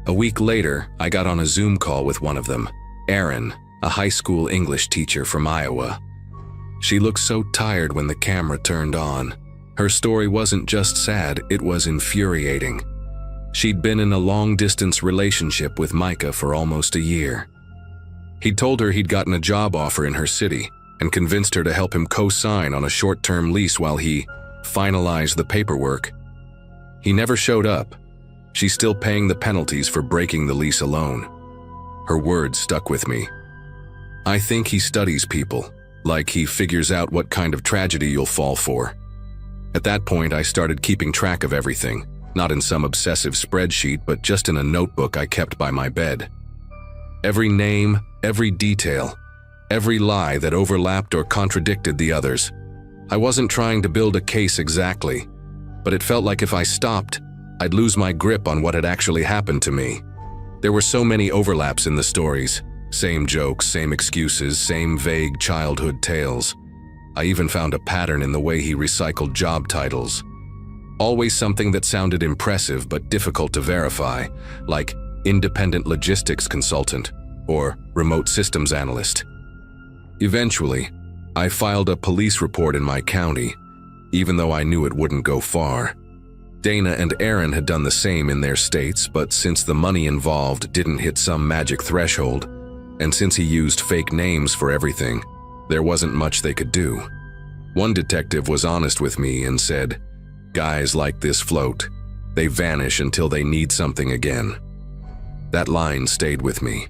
A week later, I got on a Zoom call with one of them, Erin, a high school English teacher from Iowa. She looked so tired when the camera turned on. Her story wasn't just sad, it was infuriating. She'd been in a long-distance relationship with Micah for almost a year. He'd told her he'd gotten a job offer in her city and convinced her to help him co-sign on a short-term lease while he finalized the paperwork. He never showed up. She's still paying the penalties for breaking the lease alone. Her words stuck with me. I think he studies people, like he figures out what kind of tragedy you'll fall for. At that point, I started keeping track of everything, not in some obsessive spreadsheet, but just in a notebook I kept by my bed. Every name, every detail, every lie that overlapped or contradicted the others. I wasn't trying to build a case exactly, but it felt like if I stopped, I'd lose my grip on what had actually happened to me. There were so many overlaps in the stories. Same jokes, same excuses, same vague childhood tales. I even found a pattern in the way he recycled job titles. Always something that sounded impressive but difficult to verify, like independent logistics consultant or remote systems analyst. Eventually, I filed a police report in my county, even though I knew it wouldn't go far. Dana and Aaron had done the same in their states, but since the money involved didn't hit some magic threshold, and since he used fake names for everything, there wasn't much they could do. One detective was honest with me and said, "Guys like this float. They vanish until they need something again." That line stayed with me.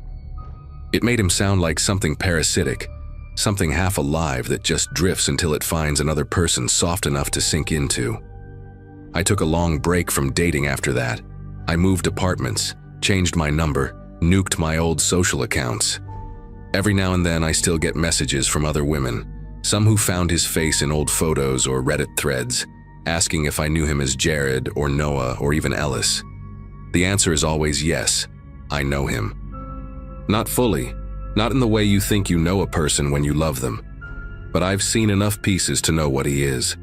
It made him sound like something parasitic, something half alive that just drifts until it finds another person soft enough to sink into. I took a long break from dating after that. I moved apartments, changed my number, nuked my old social accounts. Every now and then I still get messages from other women, some who found his face in old photos or Reddit threads, asking if I knew him as Jared or Noah or even Ellis. The answer is always yes, I know him. Not fully, not in the way you think you know a person when you love them, but I've seen enough pieces to know what he is.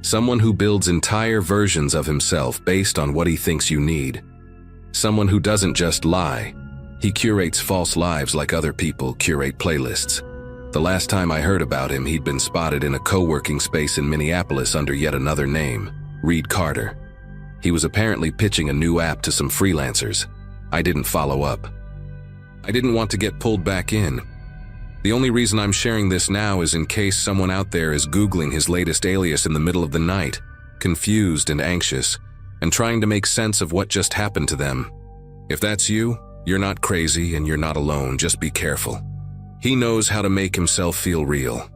Someone who builds entire versions of himself based on what he thinks you need. Someone who doesn't just lie. He curates false lives like other people curate playlists. The last time I heard about him, he'd been spotted in a co-working space in Minneapolis under yet another name, Reed Carter. He was apparently pitching a new app to some freelancers. I didn't follow up. I didn't want to get pulled back in. The only reason I'm sharing this now is in case someone out there is Googling his latest alias in the middle of the night, confused and anxious, and trying to make sense of what just happened to them. If that's you, you're not crazy and you're not alone, just be careful. He knows how to make himself feel real.